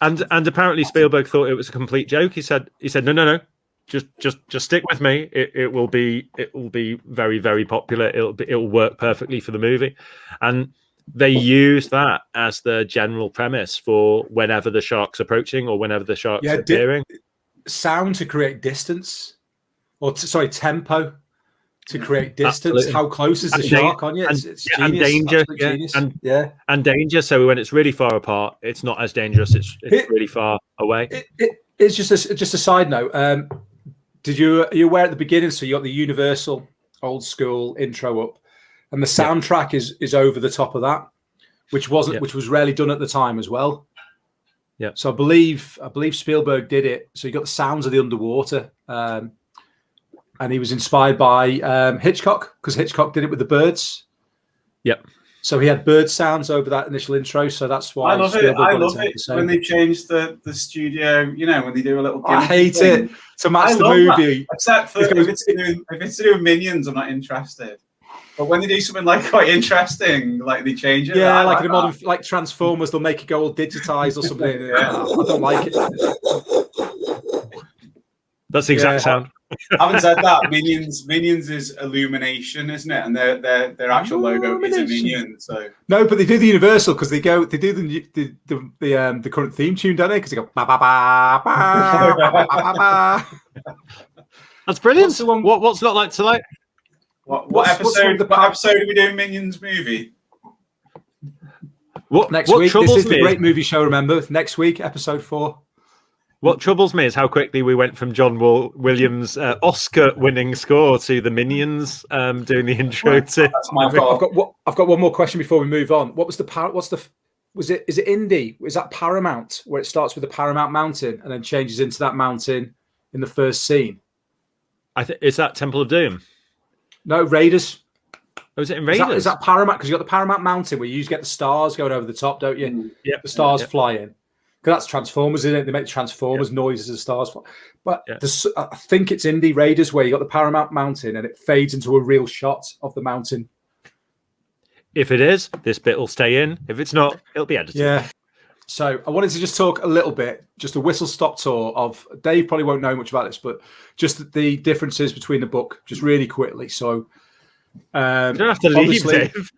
And apparently Spielberg thought it was a complete joke. He said no. Just stick with me. It will be very, very popular. It'll work perfectly for the movie. And they use that as the general premise for whenever the shark's approaching or whenever the shark's appearing. Sound to create distance, or tempo to create distance. Absolutely. How close is the shark on you? It's genius. And danger, genius. And danger. So when it's really far apart, it's not as dangerous. It's really far away. It's just a side note. Are you aware at the beginning? So you got the Universal old school intro up, and the soundtrack is over the top of that, which was rarely done at the time as well. Yeah. So I believe Spielberg did it. So you got the sounds of the underwater, and he was inspired by Hitchcock, because Hitchcock did it with the birds. Yep. So he had bird sounds over that initial intro. So that's why I love it when they change the studio. When they do a little. I hate it to match the movie. That. Except for if it's to do with Minions, I'm not interested. But when they do something like quite interesting, like they change it. Yeah, like in a modern, like Transformers, they'll make it go all digitized or something. I don't like it. That's the exact sound. Having said that, Minions is Illumination, isn't it? And their actual logo is a minion. So no, but they do the Universal because they do the current theme tune, don't they? Because they go ba ba ba ba ba ba ba. That's brilliant. What's not like to like? What episode are we doing Minions movie? Next week. This is the Great Movie Show. Remember, next week, episode 4. What troubles me is how quickly we went from John Williams' Oscar-winning score to the Minions doing the intro. That's my fault. I've got one more question before we move on. Is it Indy? Is that Paramount, where it starts with the Paramount Mountain and then changes into that mountain in the first scene? I think is that Temple of Doom. No, Raiders. Oh, is it in Raiders? Is that Paramount? Because you got the Paramount Mountain where you get the stars going over the top, don't you? Yeah, the stars fly in. Because that's Transformers, isn't it? They make Transformers noises as stars fly. But I think it's Indy Raiders where you got the Paramount Mountain and it fades into a real shot of the mountain. If it is, this bit will stay in. If it's not, it'll be edited. Yeah. So I wanted to just talk a little bit, just a whistle-stop tour of, Dave probably won't know much about this, but just the differences between the book, just really quickly. So you don't have to leave, Dave.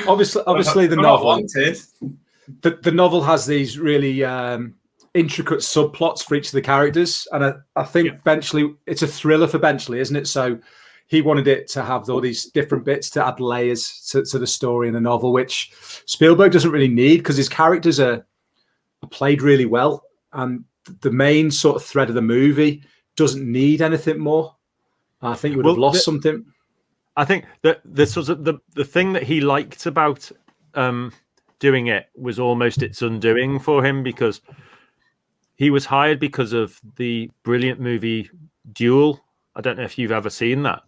obviously the novel. The novel has these really intricate subplots for each of the characters, and I think Benchley, it's a thriller for Benchley, isn't it? So he wanted it to have all these different bits to add layers to the story in the novel, which Spielberg doesn't really need because his characters are played really well, and the main sort of thread of the movie doesn't need anything more. I think you would have lost something. I think that this was the thing that he liked about doing it was almost its undoing for him, because he was hired because of the brilliant movie Duel. I don't know if you've ever seen that.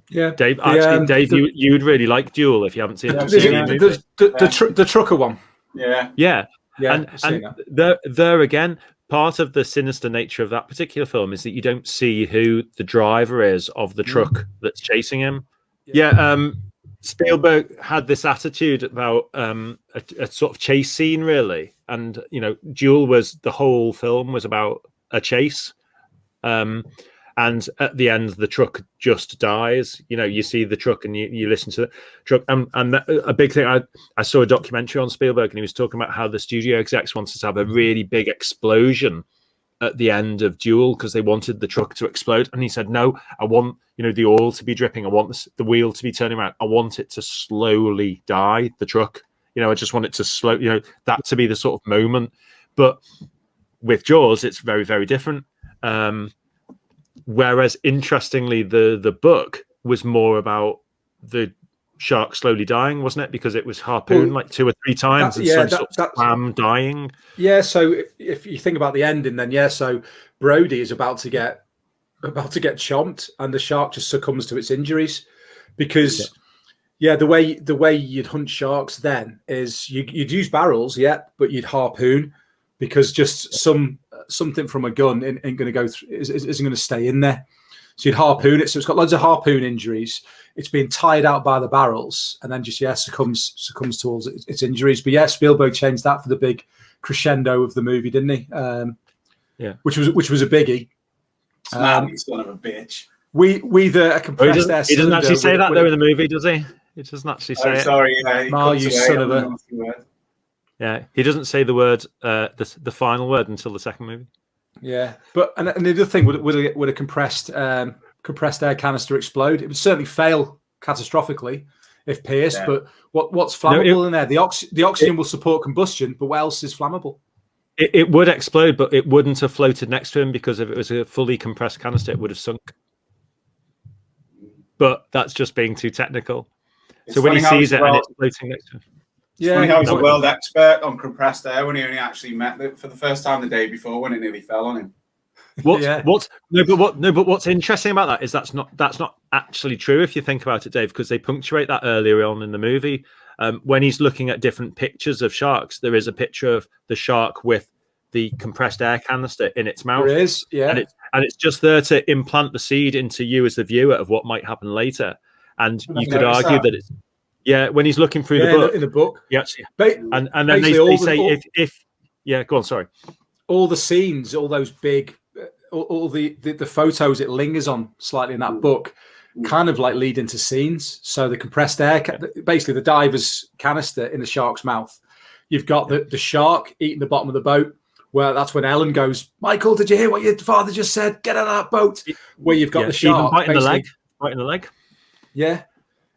Yeah, Dave. Dave, you'd really like Duel if you haven't seen it. The trucker one. Yeah. And there again, part of the sinister nature of that particular film is that you don't see who the driver is of the truck that's chasing him. Spielberg had this attitude about a sort of chase scene, really, and Duel was the whole film was about a chase, and And at the end, the truck just dies. You see the truck and you listen to the truck. And a big thing, I saw a documentary on Spielberg, and he was talking about how the studio execs wanted to have a really big explosion at the end of Duel because they wanted the truck to explode. And he said, no, I want, the oil to be dripping. I want the wheel to be turning around. I want it to slowly die, the truck. I just want it to slow, that to be the sort of moment. But with Jaws, it's very, very different. Whereas, interestingly, the book was more about the shark slowly dying, wasn't it? Because it was harpooned like 2 or 3 times and sort of swam dying. Yeah. So if you think about the ending, then so Brody is about to get chomped, and the shark just succumbs to its injuries because. Yeah, the way you'd hunt sharks then is you'd use barrels, but you'd harpoon because just something from a gun isn't going to go isn't going to stay in there. So you'd harpoon it. So it's got loads of harpoon injuries. It's being tied out by the barrels, and then just succumbs to its injuries. But Spielberg changed that for the big crescendo of the movie, didn't he? Which was a biggie. Son of a bitch. We a compressed air. He doesn't actually say that though in the movie, does he? He doesn't actually say it. Sorry, you son of a. Yeah, he doesn't say the word, the final word until the second movie. Yeah, but and the other thing would a compressed air canister explode? It would certainly fail catastrophically if pierced. Yeah. But what's flammable in there? The oxygen will support combustion, but what else is flammable? It would explode, but it wouldn't have floated next to him because if it was a fully compressed canister, it would have sunk. But that's just being too technical. So when he sees it and it's floating next to him. It's funny how he's a world expert on compressed air when he only actually met it for the first time the day before when it nearly fell on him. But what's interesting about that is that's not actually true if you think about it, Dave, because they punctuate that earlier on in the movie. When he's looking at different pictures of sharks, there is a picture of the shark with the compressed air canister in its mouth. There is, yeah. And it's just there to implant the seed into you as the viewer of what might happen later. And you could argue that it's when he's looking through the book. In the book. Yeah. And then they say if go on, sorry. All the scenes, all those big all the photos it lingers on slightly in that book kind of like lead into scenes. So the compressed air, basically the diver's canister in the shark's mouth. You've got the shark eating the bottom of the boat. Well, that's when Ellen goes, Michael, did you hear what your father just said? Get out of that boat. Where you've got the shark. Right in the leg. Yeah.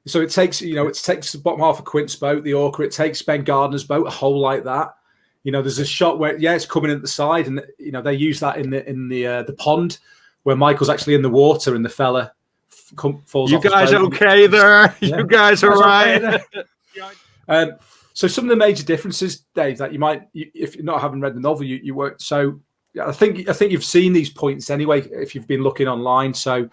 So it takes the bottom half of Quint's boat, the Orca. It takes Ben Gardner's boat, a hole like that. There's a shot where, it's coming at the side. And, they use that in the pond where Michael's actually in the water and the fella falls off. You guys okay there? Yeah. You guys are right. So some of the major differences, Dave, that you might, if you're not having read the novel, you won't. So I think you've seen these points anyway if you've been looking online. So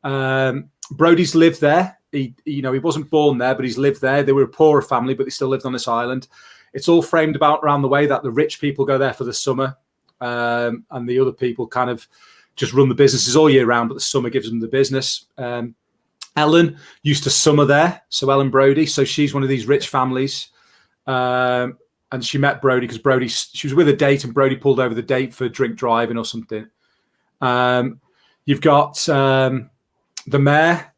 Brody's lived there. He wasn't born there, but he's lived there. They were a poorer family, but they still lived on this island. It's all framed about around the way that the rich people go there for the summer, and the other people kind of just run the businesses all year round, but the summer gives them the business. Ellen used to summer there, so Ellen Brody. So she's one of these rich families. And she met Brody because she was with a date and Brody pulled over the date for drink driving or something. You've got the mayor,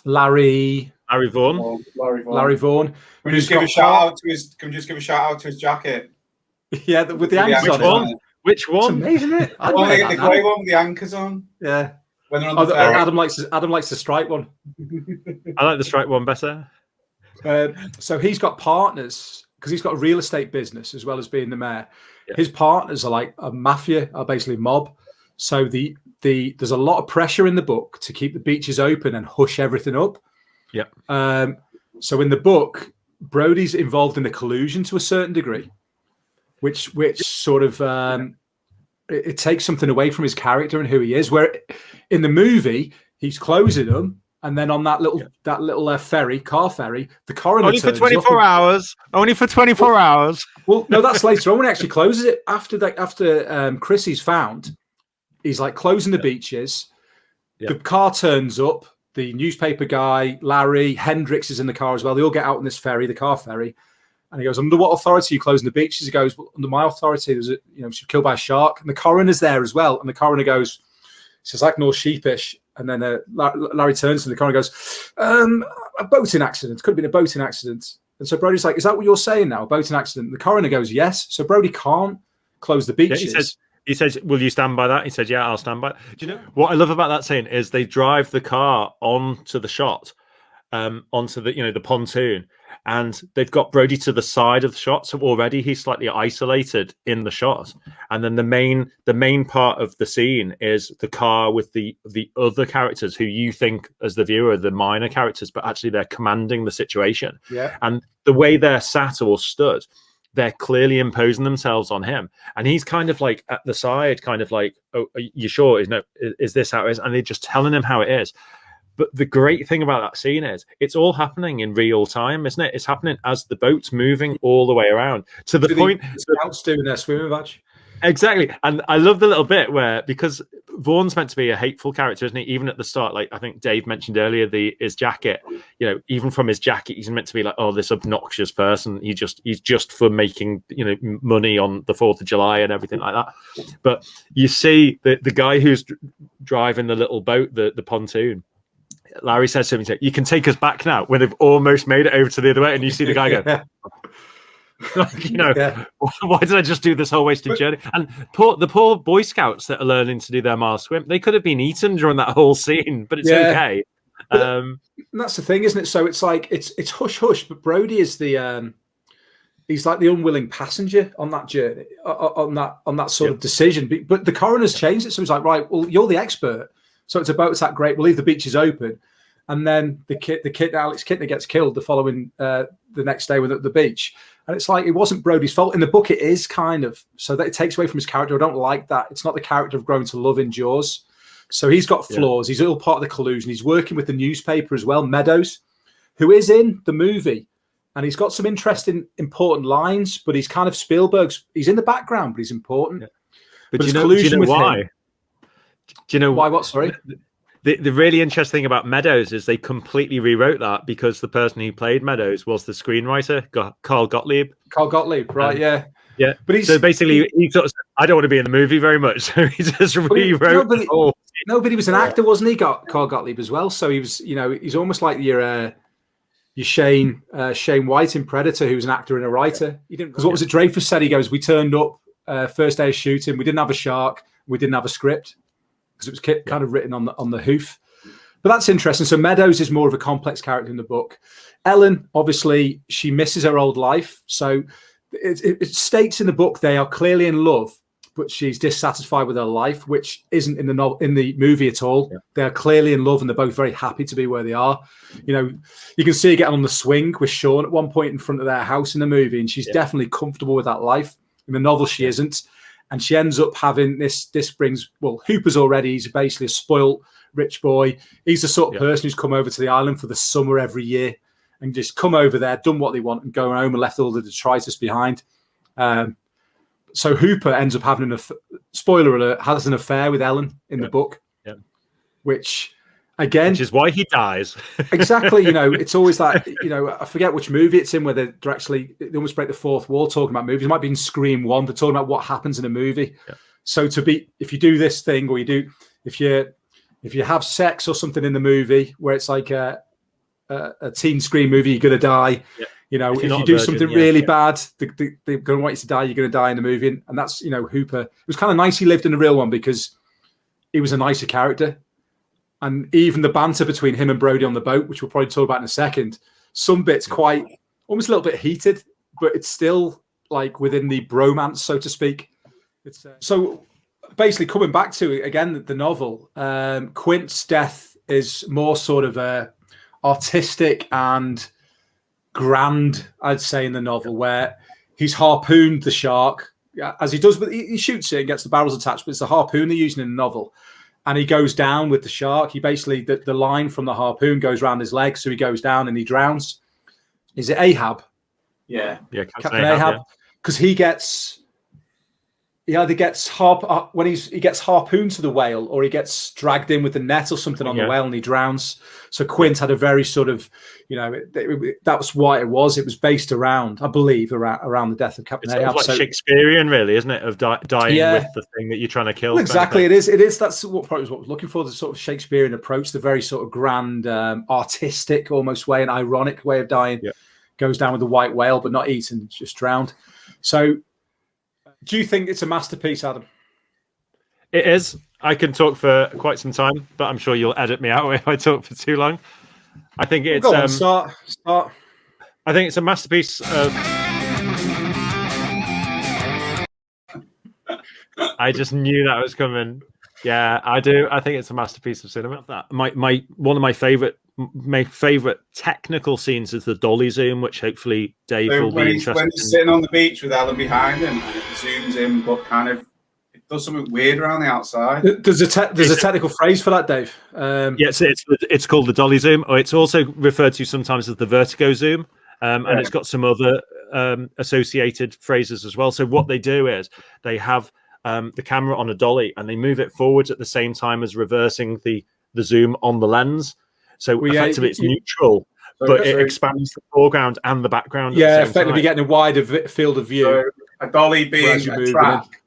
Larry Vaughan. Larry Vaughan. Can we just give a shout out to his jacket? Yeah, with the anchors on it. Which one? It's amazing, isn't it? The grey one with the anchors on. Yeah. When they're on the ferry. Adam likes the striped one. I like the striped one better. So he's got partners because he's got a real estate business as well as being the mayor. Yeah. His partners are like a mafia, are basically mob. So there's a lot of pressure in the book to keep the beaches open and hush everything up. Yeah. So in the book, Brody's involved in the collusion to a certain degree, which sort of it takes something away from his character and who he is. Where in the movie he's closing them. And then on that little car ferry, the coroner only for 24 hours. Only for 24 hours. Well, no, that's later on when he actually closes it. After Chrissy's found, he's like closing the beaches. Yeah. The car turns up. The newspaper guy, Larry, Hendricks is in the car as well. They all get out on this ferry, the car ferry. And he goes, under what authority are you closing the beaches? He goes, well, under my authority. She was killed by a shark. And the coroner's there as well. And the coroner goes, She's like more sheepish. And then Larry turns to the coroner and goes, a boating accident. Could have been a boating accident. And so Brody's like, is that what you're saying now? A boating accident? And the coroner goes, yes. So Brody can't close the beaches. Yeah, he says, will you stand by that? He said, yeah, I'll stand by it. Do you know what I love about that scene is they drive the car onto the shot, onto the pontoon, and they've got Brody to the side of the shot. So already he's slightly isolated in the shot. And then the main part of the scene is the car with the other characters who you think as the viewer, the minor characters, but actually they're commanding the situation. Yeah. And the way they're sat or stood, they're clearly imposing themselves on him. And he's kind of like at the side, kind of like, oh, are you sure? Is this how it is? And they're just telling him how it is. But the great thing about that scene is it's all happening in real time, isn't it? It's happening as the boat's moving all the way around to the point. Scouts doing their swimming badge. Exactly. And I love the little bit where, because Vaughn's meant to be a hateful character, isn't he? Even at the start, like I think Dave mentioned earlier, his jacket, even from his jacket, he's meant to be like, oh, this obnoxious person. He's just for making, money on the 4th of July and everything like that. But you see the guy who's driving the little boat, the pontoon, Larry says to him, you can take us back now, when they've almost made it over to the other way. And you see the guy go, why did I just do this whole wasted journey? And the poor Boy Scouts that are learning to do their mile swim, they could have been eaten during that whole scene, but it's okay. And that's the thing, isn't it? So it's like it's hush hush, but Brody is he's like the unwilling passenger on that journey, on that sort of decision. But the coroner's changed it, so he's like, right, well, you're the expert. So it's a boat attack, great. We'll leave the beaches open, and then the kid Alex Kitner gets killed the following the next day at the beach. And it's like it wasn't Brody's fault. In the book, it is kind of, so that it takes away from his character. I don't like that. It's not the character I've grown to love in Jaws. So he's got flaws. He's all part of the collusion. He's working with the newspaper as well, Meadows, who is in the movie, and he's got some interesting, important lines. But he's kind of Spielberg's. He's in the background, but he's important. Yeah. But do you know why? Him. Do you know why? What? Sorry. The really interesting thing about Meadows is they completely rewrote that because the person who played Meadows was the screenwriter, Carl Gottlieb. Carl Gottlieb, right? Yeah. But so basically, he sort of said, I don't want to be in the movie very much, so he just rewrote. No, but he was an actor, wasn't he? Carl Gottlieb as well. So he was, he's almost like your Shane White in Predator, who's an actor and a writer. He didn't, because what was it? Dreyfus said, he goes, we turned up first day of shooting, we didn't have a shark, we didn't have a script, because it was kind of written on the hoof. But that's interesting. So Meadows is more of a complex character in the book. Ellen, obviously, she misses her old life. So it states in the book they are clearly in love, but she's dissatisfied with her life, which isn't in the movie at all. Yeah. They are clearly in love, and they're both very happy to be where they are. You can see her getting on the swing with Sean at one point in front of their house in the movie, and she's definitely comfortable with that life. In the novel, she isn't. And she ends up having this brings, Hooper's already, he's basically a spoilt rich boy. He's the sort of person who's come over to the island for the summer every year and just come over there, done what they want, and go home and left all the detritus behind. So Hooper ends up having spoiler alert, has an affair with Ellen in the book, which is why he dies. Exactly. It's always that, I forget which movie it's in where they almost break the fourth wall talking about movies. It might be in Scream 1. They're talking about what happens in a movie. Yeah. So if you do this thing, or if you have sex or something in the movie where it's like a teen Scream movie, you're going to die. Yeah. If you do something really bad, they're going to want you to die. You're going to die in the movie. And that's, Hooper. It was kind of nice he lived in the real one because he was a nicer character. And even the banter between him and Brody on the boat, which we'll probably talk about in a second, some bits quite, almost a little bit heated, but it's still like within the bromance, so to speak. It's so basically coming back to, again, the novel, Quint's death is more sort of artistic and grand, I'd say, in the novel, where he's harpooned the shark, as he does, but he shoots it and gets the barrels attached, but it's the harpoon they're using in the novel. And he goes down with the shark. He basically, the line from the harpoon goes around his leg, so he goes down and he drowns. Is it Ahab? Yeah. Captain Ahab. Because he gets he either gets when he gets harpooned to the whale, or he gets dragged in with the net or something on the whale and he drowns. So Quint had a very sort of, that was what it was. It was based around, I believe, around the death of Captain Ahab. It's like Shakespearean, really, isn't it? Of dying with the thing that you're trying to kill. Well, exactly, it is. It is. That's what I was looking for. The sort of Shakespearean approach, the very sort of grand, artistic, almost way, an ironic way of dying. Yeah. Goes down with the white whale, but not eaten, just drowned. So, do you think it's a masterpiece, Adam? It is. I can talk for quite some time, but I'm sure you'll edit me out if I talk for too long. I think it's go on, start. I think it's a masterpiece of. I just knew that was coming. Yeah, I do. I think it's a masterpiece of cinema. That one of my favorite technical scenes is the dolly zoom, which hopefully Dave will be interested in. When he's sitting on the beach with Alan behind him, and it zooms in, but kind of it does something weird around the outside. There's a technical phrase for that, Dave. Yes, it's called the dolly zoom, or it's also referred to sometimes as the vertigo zoom, and it's got some other associated phrases as well. So what they do is they have the camera on a dolly and they move it forwards at the same time as reversing the zoom on the lens. So effectively it's neutral, but it expands the foreground and the background. Yeah, effectively getting a wider field of view. So a dolly being a track,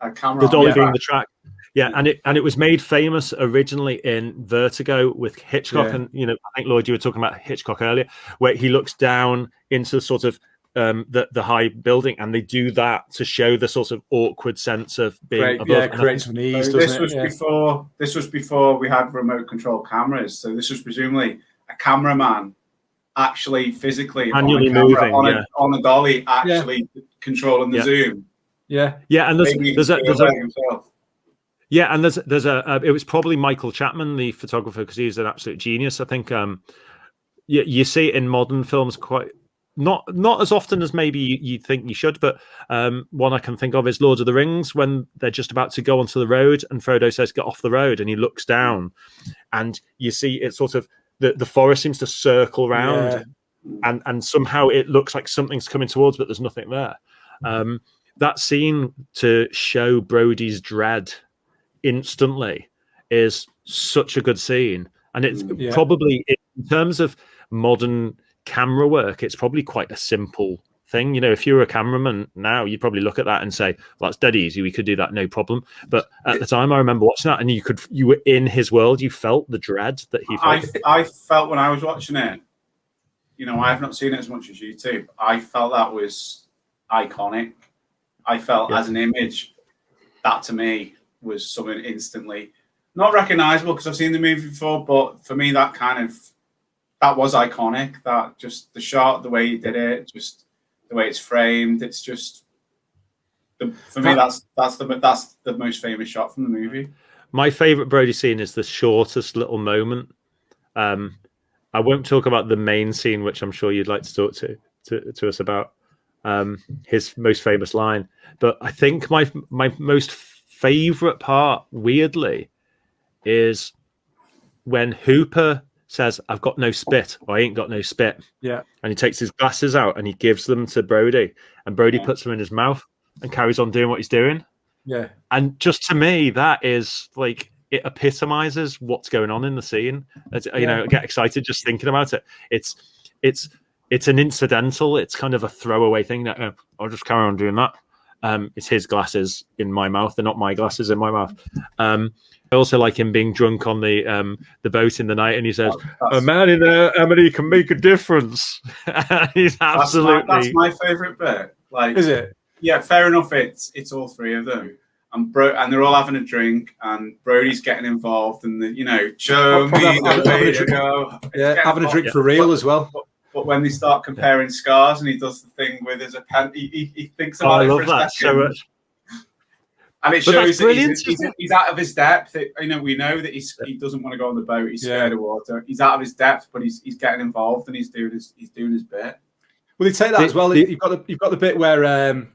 a camera. The dolly being the track. Yeah, and it was made famous originally in Vertigo with Hitchcock, and I think Lloyd, you were talking about Hitchcock earlier, where he looks down into sort of the high building, and they do that to show the sort of awkward sense of being above. Yeah, creates an ease. This was before we had remote control cameras. So this was presumably a cameraman actually physically manually moving on a dolly, actually controlling the zoom. Yeah, and there's a it was probably Michael Chapman, the photographer, because he's an absolute genius. I think you see it in modern films quite. Not as often as maybe you think you should, but one I can think of is Lord of the Rings, when they're just about to go onto the road and Frodo says, "Get off the road," and he looks down and you see it's sort of the forest seems to circle around and somehow it looks like something's coming towards, but there's nothing there. That scene to show Brody's dread instantly is such a good scene. And it's probably, in terms of modern camera work, it's probably quite a simple thing. If you were a cameraman now, you'd probably look at that and say, well, that's dead easy, we could do that, no problem. But at the time, I remember watching that, and you were in his world, you felt the dread that he felt. I felt when I was watching it, I have not seen it as much as you two. I felt that was iconic. I felt as an image, that to me was something instantly not recognizable, because I've seen the movie before, but for me that was iconic. That just the shot, the way he did it, just the way it's framed. It's just for me that's the most famous shot from the movie. My favorite Brody scene is the shortest little moment. I won't talk about the main scene, which I'm sure you'd like to talk to us about. His most famous line, but I think my most favorite part, weirdly, is when Hooper says, "I've got no spit," or "I ain't got no spit." Yeah. And he takes his glasses out and he gives them to Brody, and Brody puts them in his mouth and carries on doing what he's doing. Yeah. And just to me, that is like, it epitomizes what's going on in the scene. I get excited just thinking about it. It's an incidental, it's kind of a throwaway thing that I'll just carry on doing that. It's his glasses in my mouth, they're not my glasses in my mouth. I also like him being drunk on the boat in the night, and he says, "A man in there, Emily, can make a difference." He's absolutely. That's my favorite bit. Like, is it? Yeah, fair enough. It's all three of them, and they're all having a drink, and Brody's getting involved, and show me the way to go. Yeah, having a drink for real as well. But when they start comparing scars, and he does the thing with his pen, he thinks about it for a second. So much. And it shows that he's out of his depth. We know that he doesn't want to go on the boat. He's scared of water. He's out of his depth, but he's getting involved, and he's doing his bit. Well, they take that as well. You've got the bit where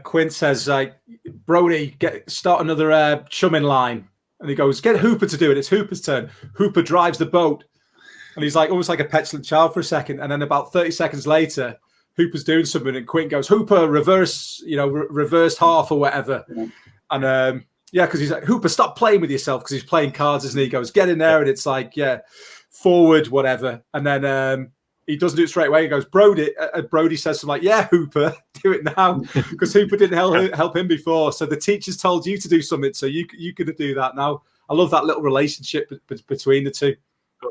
Quint says, "Brody, start another chumming line," and he goes, "Get Hooper to do it. It's Hooper's turn." Hooper drives the boat, and he's like almost like a petulant child for a second, and then about 30 seconds later, Hooper's doing something, and Quint goes, Hooper, reverse, reversed half or whatever. Yeah. And because he's like, Hooper, stop playing with yourself, because he's playing cards, isn't he? He goes, get in there, and it's like, forward, whatever. And then he doesn't do it straight away. He goes, Brody. Brody says something like, yeah, Hooper, do it now, because Hooper didn't help him before. So the teacher's told you to do something, so you could do that now. I love that little relationship between the two.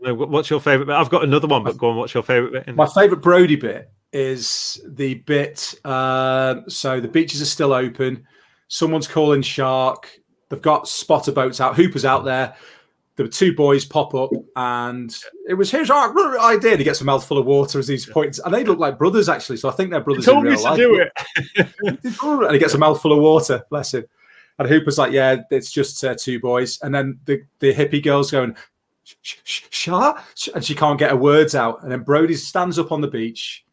What's your favourite bit? I've got another one, but go on. What's your favourite bit? My favourite Brody bit is the bit. So the beaches are still open. Someone's calling shark. They've got spotter boats out. Hooper's out there. The two boys pop up, and it was here's our idea. He gets a mouthful of water as he's pointing, and they look like brothers actually. So I think they're brothers in real life. Do it. And he gets a mouthful of water. Bless him. And Hooper's like, yeah, it's just two boys. And then the hippie girl's going, shark, and she can't get her words out. And then Brody stands up on the beach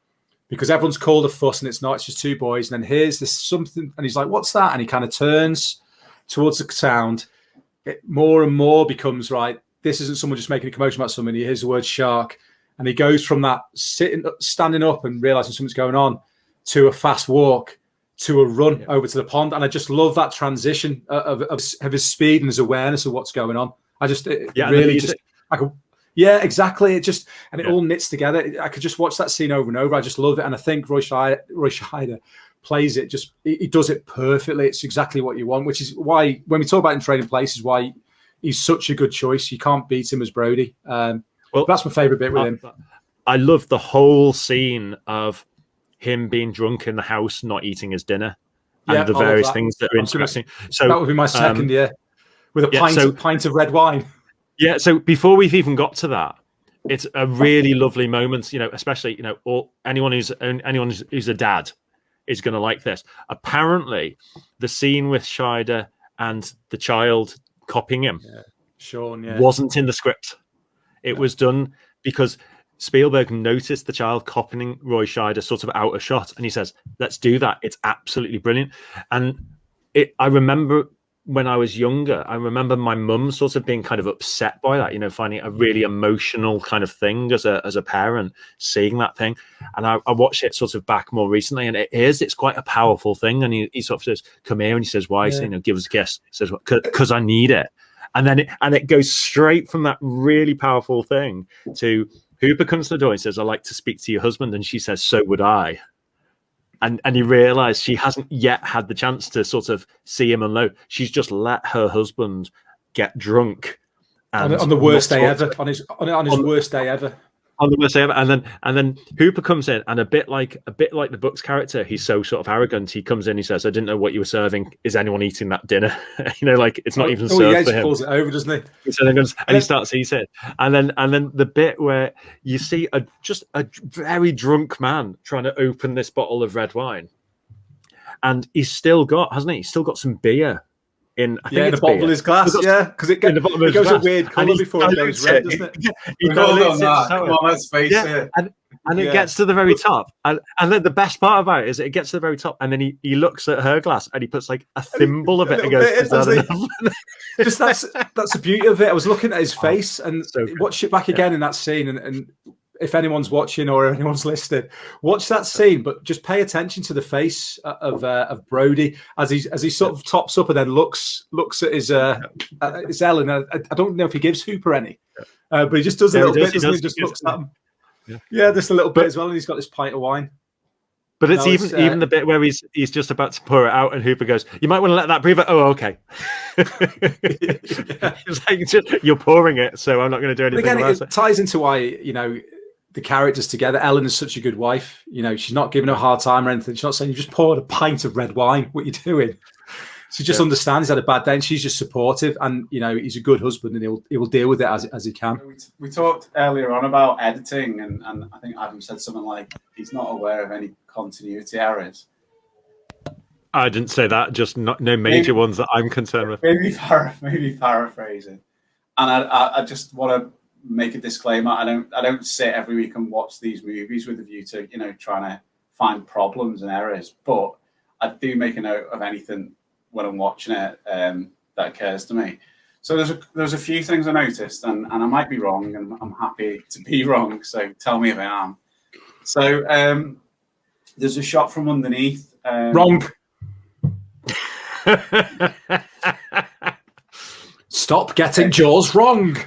because everyone's called a fuss, and it's not. It's just two boys. And then here's this something, and he's like, what's that? And he kind of turns towards the sound. It more and more becomes right. This isn't someone just making a commotion about something. He hears the word shark, and he goes from that standing up and realizing something's going on to a fast walk to a run over to the pond. And I just love that transition of his speed and his awareness of what's going on. Exactly. It all knits together. I could just watch that scene over and over. I just love it, and I think Roy Scheider plays it. He does it perfectly. It's exactly what you want, which is why when we talk about in Trading Places, why he's such a good choice. You can't beat him as Brody. Well, that's my favorite bit with him. I love the whole scene of him being drunk in the house, not eating his dinner, and the various things that are interesting. So that would be my second, with a pint of red wine. Yeah. So before we've even got to that, it's a really lovely moment. Especially anyone who's a dad is going to like this. Apparently, the scene with Scheider and the child copying him, Sean, wasn't in the script. It was done because Spielberg noticed the child copying Roy Scheider sort of out of shot, and he says, "Let's do that. It's absolutely brilliant." And I remember when I was younger, I remember my mum sort of being kind of upset by that, finding it a really emotional kind of thing as a parent, seeing that thing. And I watched it sort of back more recently, and it's quite a powerful thing. And he sort of says, come here. And he says, why? Yeah. So, give us a kiss. He says, because I need it. And then it goes straight from that really powerful thing to Hooper comes to the door and says, I'd like to speak to your husband. And she says, so would I. And you realise she hasn't yet had the chance to sort of see him unload. She's just let her husband get drunk on the worst day ever. On his worst day ever. On the worst day ever. And then Hooper comes in, and a bit like the book's character, he's so sort of arrogant. He comes in, he says, I didn't know what you were serving. Is anyone eating that dinner? It's not even served for him. He pulls it over, doesn't he? So then goes, and he starts eating. And then the bit where you see a very drunk man trying to open this bottle of red wine. And he's still got, hasn't he? He's still got some beer in, I think, in the bottom of his glass, because it goes a weird colour before it goes red, doesn't it? Let's face it. And it gets to the very top. And then the best part about it is it gets to the very top, and then he looks at her glass and he puts like a thimble of it and goes, is that enough? Just that's the beauty of it. I was looking at his face and watch it back again in that scene, and if anyone's watching or anyone's listening, watch that scene, but just pay attention to the face of Brody as he sort of tops up and then looks at his Ellen. I don't know if he gives Hooper any, but he just does a little bit, doesn't he? Just looks at him. Yeah, just a little bit as well, and he's got this pint of wine. But it's even the bit where he's just about to pour it out, and Hooper goes, "You might want to let that breathe." Oh, okay. It's like you're pouring it, so I'm not going to do anything. But again, it ties into why the characters together. Ellen is such a good wife. She's not giving her a hard time or anything. She's not saying you just poured a pint of red wine. What are you doing? She just understands he's had a bad day, and she's just supportive. And he's a good husband, and he will deal with it as he can. We talked earlier on about editing, and I think Adam said something like he's not aware of any continuity errors. I didn't say that. Just no major ones that I'm concerned with. Maybe paraphrasing. And I just want to make a disclaimer. I don't sit every week and watch these movies with a view to trying to find problems and errors, but I do make a note of anything when I'm watching it that occurs to me. So there's a few things I noticed, and I might be wrong, and I'm happy to be wrong. So tell me if I am. So There's a shot from underneath. Wrong. Stop getting Jaws wrong.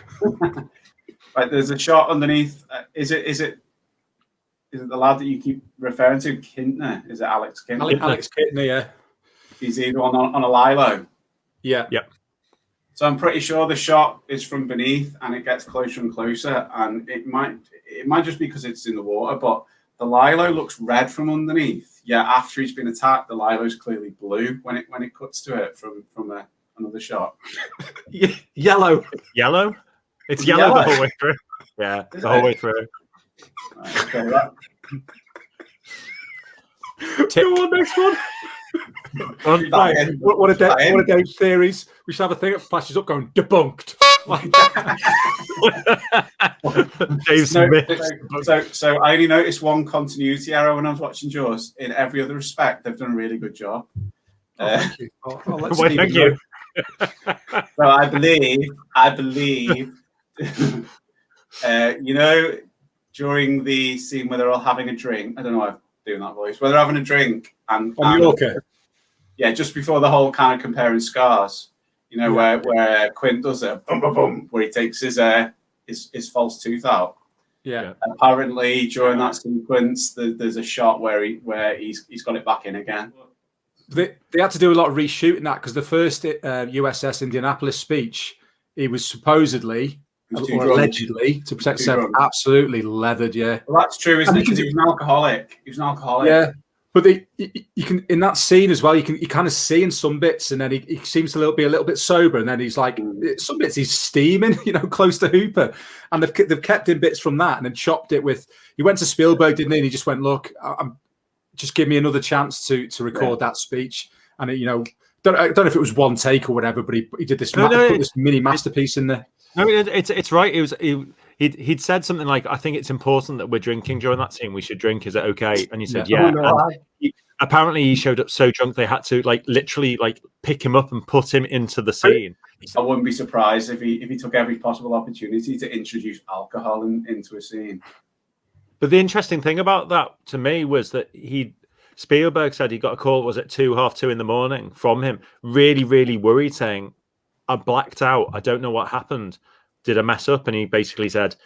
Right, there's a shot underneath. Is it the lad that you keep referring to, Kitner? Is it Alex Kitner? Alex Kitner, yeah. He's either on a lilo. Yeah. So I'm pretty sure the shot is from beneath, and it gets closer and closer. And it might just be because it's in the water, but the lilo looks red from underneath. Yeah, after he's been attacked, the lilo's clearly blue when it cuts to it from another shot. Yellow. Yellow? It's yellow the whole way through. Yeah, the whole way through. Right, okay, that. Go on, next one. Right. One of Dave's theories. We should have a thing that flashes up going debunked. Dave Smith. So I only noticed one continuity error when I was watching Jaws. In every other respect, they've done a really good job. Thank you. Thank you. So I believe, during the scene where they're all having a drink, I don't know why I'm doing that voice, where they're having a drink and yeah, just before the whole kind of comparing scars, where Quint does a boom, boom, boom, where he takes his false tooth out. Yeah. Apparently, during that sequence, there's a shot where he's got it back in again. They had to do a lot of reshooting that because the first USS Indianapolis speech, he was supposedly or allegedly to protect himself, absolutely leathered. Yeah, well, that's true, isn't it? Because he was an alcoholic. Yeah. But you can in that scene as well. You kind of see in some bits, and then he seems to be a little bit sober, and then he's like some bits he's steaming, close to Hooper, and they've kept in bits from that, and then chopped it with. He went to Spielberg, didn't he? And he just went, "Look, just give me another chance to record that speech." And I don't know if it was one take or whatever, but he did this put this mini masterpiece in there. No, it's right. He'd said something like, "I think it's important that we're drinking during that scene. We should drink. Is it okay?" And he said, "Yeah." Apparently, he showed up so drunk they had to literally pick him up and put him into the scene. I wouldn't be surprised if he took every possible opportunity to introduce alcohol into a scene. But the interesting thing about that to me was that Spielberg said he got a call, was it 2:30 in the morning from him, really, really worried, saying, "I blacked out. I don't know what happened. Did I mess up?" And he basically said,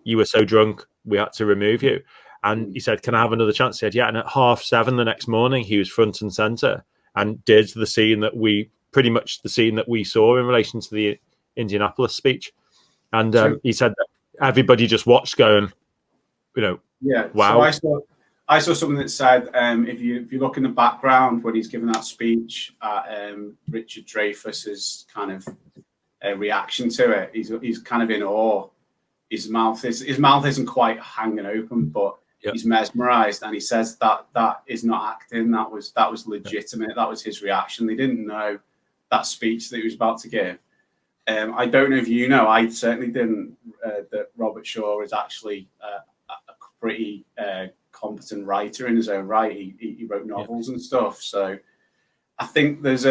"You were so drunk, we had to remove you." And he said, "Can I have another chance?" He said, "Yeah." And at 7:30 the next morning, he was front and center and did the scene that we saw in relation to the Indianapolis speech. And he said that everybody just watched going, wow. So I saw something that said, if you look in the background when he's giving that speech at Richard Dreyfuss's kind of reaction to it, he's kind of in awe. His mouth isn't quite hanging open, but he's mesmerized, and he says that is not acting. That was legitimate. That was his reaction. They didn't know that speech that he was about to give. I don't know if you know. I certainly didn't. That Robert Shaw is actually a pretty competent writer in his own right. He wrote novels and stuff. So I think there's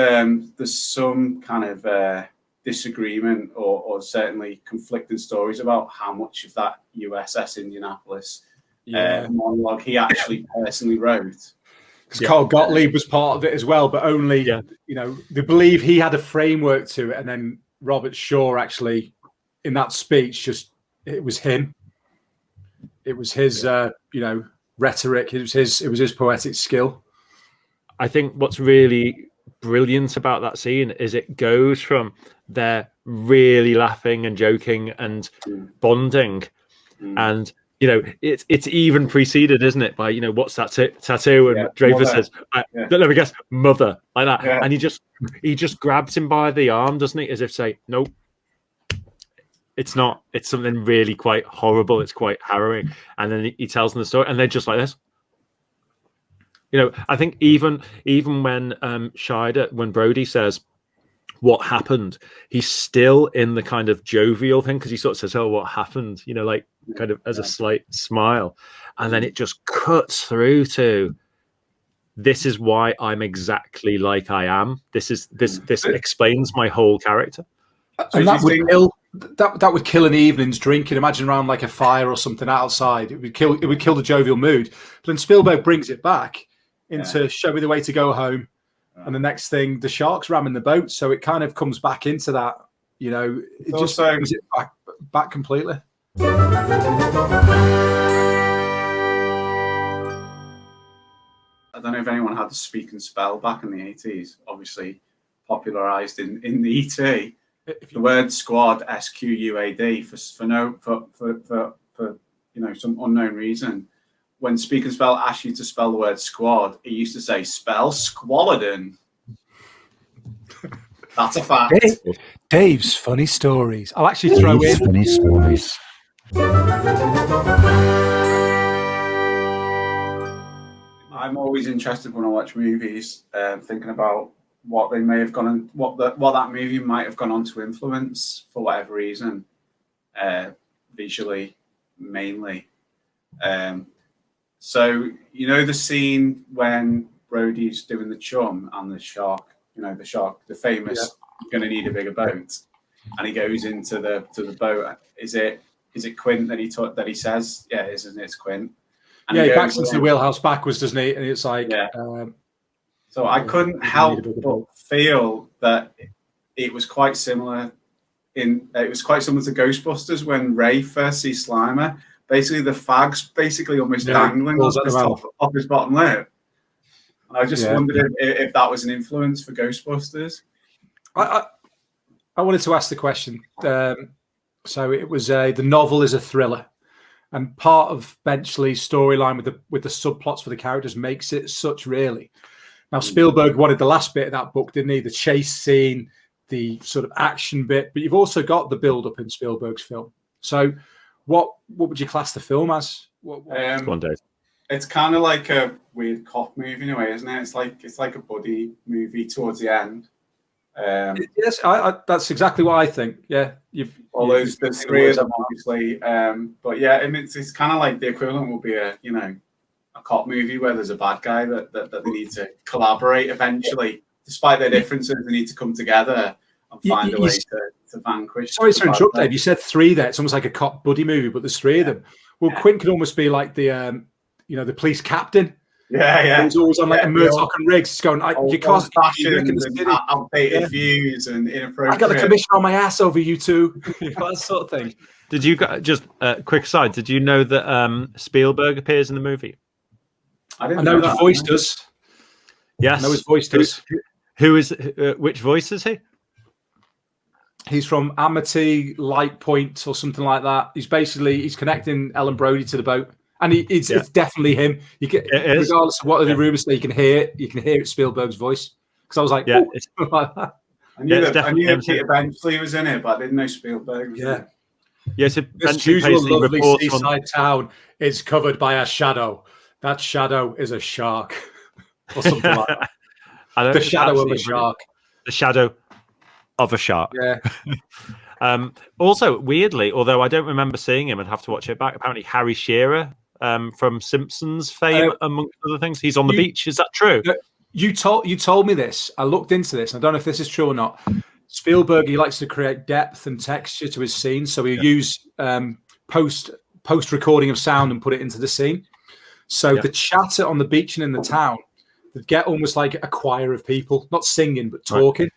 some kind of disagreement or certainly conflicting stories about how much of that USS Indianapolis monologue he actually personally wrote. Because Carl Gottlieb was part of it as well, but only they believe he had a framework to it, and then Robert Shaw actually in that speech it was him. It was his rhetoric. It was his poetic skill. I think what's really brilliant about that scene is it goes from they're really laughing and joking and bonding, and it's even preceded, isn't it, by what's that tattoo? And Dreyfus says, "Let me guess, mother," like that, and he just grabs him by the arm, doesn't he, as if say, "Nope, it's not. It's something really quite horrible. It's quite harrowing." And then he tells them the story, and they're just like this. I think even when Scheider, when Brody says what happened, he's still in the kind of jovial thing, because he sort of says, "Oh, what happened?" Kind of as a slight smile, and then it just cuts through to, "This is why I'm exactly like I am. This explains my whole character." And that would that would kill an evening's drinking. Imagine around like a fire or something outside. It would kill the jovial mood. But then Spielberg brings it back into Show Me the Way to Go Home, and the next thing, the sharks ramming the boat. So it kind of comes back into that. It just brings it back completely. I don't know if anyone had the speak and spell back in the 80s. Obviously, popularized in the ET. The word squad, SQUAD, for some unknown reason. When Speak and Spell asked you to spell the word squad, it used to say spell Squalidon. That's a fact. Dave's funny stories. I'll actually throw in funny stories. I'm always interested when I watch movies, thinking about what they may have gone on, what that movie might have gone on to influence for whatever reason, visually mainly. So the scene when Brody's doing the chum and the shark, the famous "You're going to need a bigger boat," and he goes into the boat. Is it Quint that he says? Yeah, isn't it? It's Quint. And he backs into the wheelhouse backwards, doesn't he? And it's like, so I couldn't help but feel that it was quite similar. It was quite similar to Ghostbusters when Ray first sees Slimer. Basically, the fag's almost dangling off his bottom lip. And I just wondered if that was an influence for Ghostbusters. I wanted to ask the question. So it was the novel is a thriller. And part of Benchley's storyline with the subplots for the characters makes it such, really. Now, Spielberg wanted the last bit of that book, didn't he? The chase scene, the sort of action bit. But you've also got the build-up in Spielberg's film. So what would you class the film as? One day. It's kind of like a weird cop movie in a way, isn't it? It's like a buddy movie towards the end. Yes, that's exactly what I think. Yeah, there's three of them, obviously, but yeah, it's kind of like the equivalent would be a cop movie where there's a bad guy that they need to collaborate eventually, despite their differences. They need to come together and find a way to vanquish. Sorry to interrupt, Dave. You said three there. It's almost like a cop buddy movie, but there's three of them. Well, Quint could almost be like the police captain. Yeah. He's always on like a Murdoch and Riggs, going, "You can't fashion and outdated views and inappropriate." I got the commissioner on my ass over you two. That sort of thing. Did you just quick aside? Did you know that Spielberg appears in the movie? I know the voice does. Yes, I know his voice does. Who is? Which voice is he? He's from Amity Light Point or something like that. He's connecting Ellen Brody to the boat. And it's definitely him. You can, regardless of what the rumors say, you can hear it's Spielberg's voice. Because I was like, it's like that. I knew that Peter Benchley was in it, but I didn't know Spielberg was in it. Yes, this usual lovely seaside town is covered by a shadow. That shadow is a shark, or something like that. The shadow of a shark. The shadow of a shark. Yeah. Also, weirdly, although I don't remember seeing him, I'd have to watch it back. Apparently, Harry Shearer from Simpsons fame, amongst other things, he's on the beach. Is that true? You told me this. I looked into this. I don't know if this is true or not. Spielberg, he likes to create depth and texture to his scenes, so he'll use post recording of sound and put it into the scene. So the chatter on the beach and in the town, they get almost like a choir of people, not singing but talking. Right.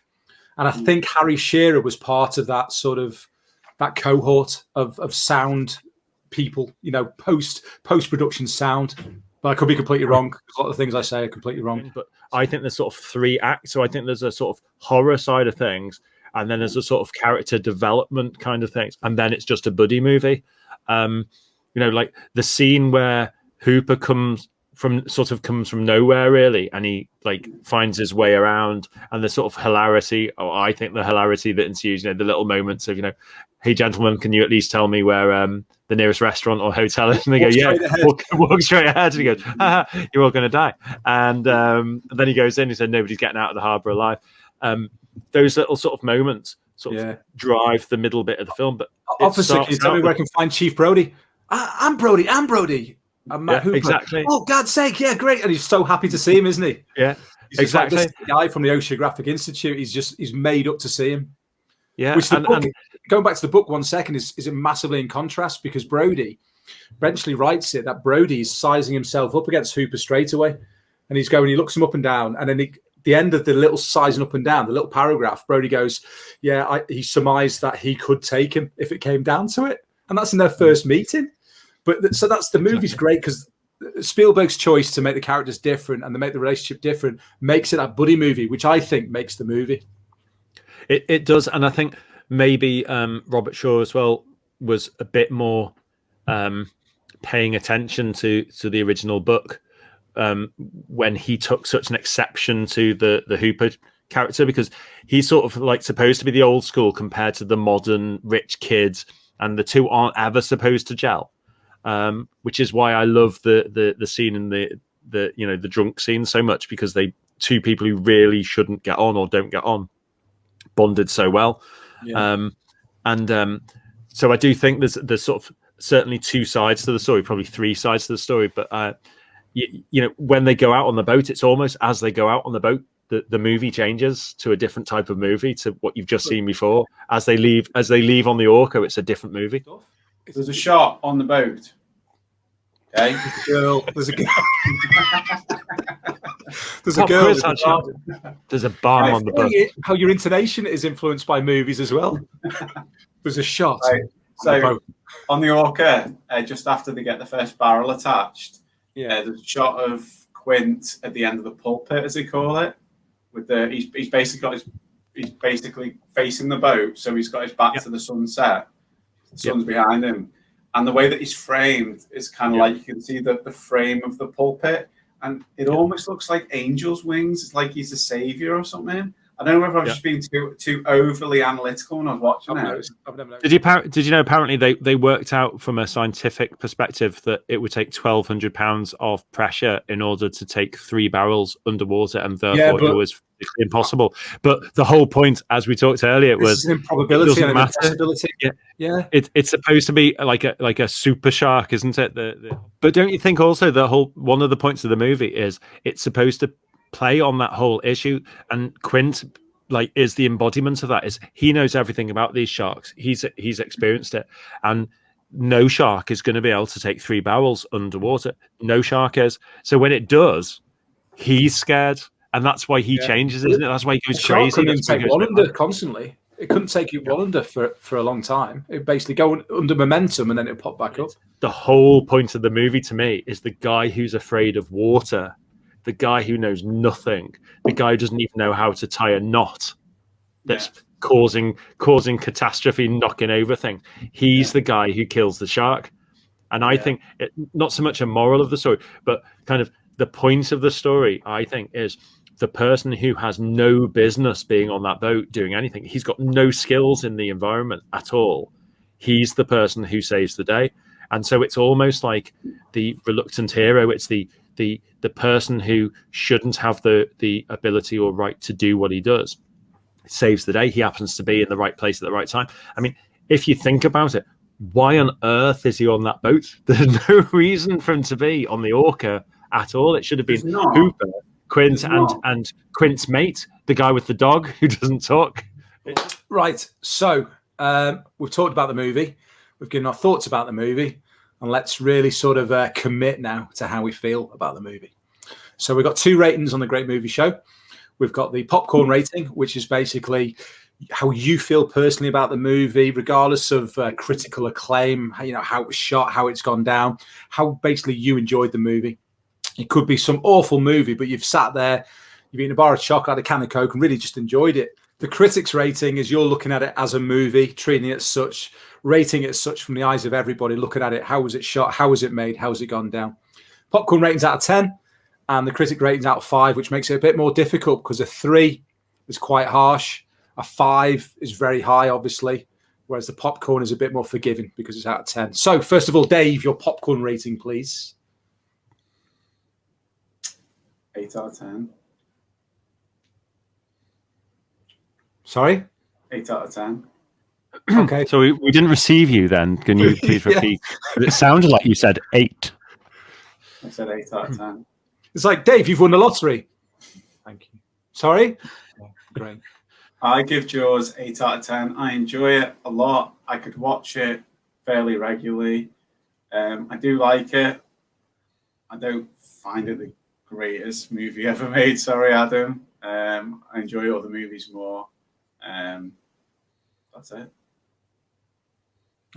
And I think Harry Shearer was part of that sort of that cohort of sound people, post-production sound. But I could be completely wrong. A lot of the things I say are completely wrong. But I think there's sort of three acts. So I think there's a sort of horror side of things, and then there's a sort of character development kind of things, and then it's just a buddy movie. Like the scene where Hooper comes from nowhere really, and he like finds his way around, and the sort of hilarity, or I think the hilarity that ensues, the little moments of, hey gentlemen, can you at least tell me where the nearest restaurant or hotel is? And they walk straight ahead, and he goes, you're all going to die. And then he goes in, he said nobody's getting out of the harbour alive. Those little sort of moments drive the middle bit of the film. But officer, can you tell me where I can find Chief Brody? I'm Brody. I'm Matt Hooper. Exactly. Oh, God's sake, yeah, great. And he's so happy to see him, isn't he? Yeah, he's exactly. Like this guy from the Oceanographic Institute, he's made up to see him. Yeah, Which the book going back to the book 1 second, is it massively in contrast because Benchley writes it that Brody is sizing himself up against Hooper straight away, and he looks him up and down, and then the end of the little sizing up and down, the little paragraph, Brody goes, he surmised that he could take him if it came down to it, and that's in their first meeting. But so that's the movie's great because Spielberg's choice to make the characters different and to make the relationship different makes it a buddy movie, which I think makes the movie. It does, and I think maybe Robert Shaw as well was a bit more paying attention to the original book when he took such an exception to the Hooper character, because he's sort of like supposed to be the old school compared to the modern rich kids, and the two aren't ever supposed to gel. Which is why I love the scene in the drunk scene so much, because they two people who really shouldn't get on or don't get on bonded so well. Yeah. So I do think there's sort of certainly two sides to the story, probably three sides to the story. But when they go out on the boat, it's almost as they go out on the boat, the movie changes to a different type of movie to what you've just seen before. As they leave on the Orca, it's a different movie. There's a shot on the boat. Okay. There's a girl. There's a girl. There's a barn on the boat. How your intonation is influenced by movies as well. There's a shot. Right. So on the Orca, just after they get the first barrel attached, there's a shot of Quint at the end of the pulpit, as they call it. With he's basically facing the boat, so he's got his back to the sunset. The sun's behind him, and the way that he's framed is kind of like you can see the frame of the pulpit, and it almost looks like angels' wings. It's like he's a savior or something. I don't know if I've just been too overly analytical when I was watching it. I've never noticed. Did you know? Apparently, they worked out from a scientific perspective that it would take 1,200 pounds of pressure in order to take 3 barrels underwater, and therefore it was impossible. But the whole point, as we talked earlier, was improbability and impossibility. Yeah. It's supposed to be like a super shark, isn't it? But don't you think also one of the points of the movie is it's supposed to play on that whole issue, and Quint is the embodiment of that. Is he knows everything about these sharks. He's experienced it, and no shark is going to be able to take 3 barrels underwater. No shark is. So when it does, he's scared, and that's why he changes, isn't it? That's why he goes crazy. Couldn't take one under constantly. It couldn't take you one under for a long time. It basically go under momentum and then it pop back up. The whole point of the movie to me is the guy who's afraid of water. The guy who knows nothing, the guy who doesn't even know how to tie a knot that's causing catastrophe, knocking over things. He's the guy who kills the shark. And I think not so much a moral of the story, but kind of the point of the story, I think, is the person who has no business being on that boat doing anything. He's got no skills in the environment at all. He's the person who saves the day. And so it's almost like the reluctant hero. It's the person who shouldn't have the ability or right to do what he does saves the day. He happens to be in the right place at the right time. I mean, if you think about it, why on earth is he on that boat? There's no reason for him to be on the Orca at all. It should have been Hooper, Quint, and Quint's mate, the guy with the dog who doesn't talk. Right. So we've talked about the movie. We've given our thoughts about the movie. And let's really sort of commit now to how we feel about the movie. So we've got 2 ratings on the Great Movie Show. We've got the popcorn rating, which is basically how you feel personally about the movie, regardless of critical acclaim, how it was shot, how it's gone down, how basically you enjoyed the movie. It could be some awful movie, but you've sat there, you've eaten a bar of chocolate, a can of Coke, and really just enjoyed it. The critics rating is you're looking at it as a movie, treating it as such, rating it as such from the eyes of everybody, looking at it, how was it shot, how was it made, how's it gone down. Popcorn rating's out of 10, and the critic rating's out of 5, which makes it a bit more difficult because a 3 is quite harsh, a 5 is very high, obviously, whereas the popcorn is a bit more forgiving because it's out of 10. So, first of all, Dave, your popcorn rating, please. 8 out of 10. Sorry? 8 out of 10. Okay. So we didn't receive you then. Can you please repeat? It sounded like you said 8. I said 8 out of 10. It's like, Dave, you've won the lottery. Thank you. Sorry? Yeah, great. I give Jaws 8 out of 10. I enjoy it a lot. I could watch it fairly regularly. I do like it. I don't find it the greatest movie ever made. Sorry, Adam. I enjoy other movies more. That's it.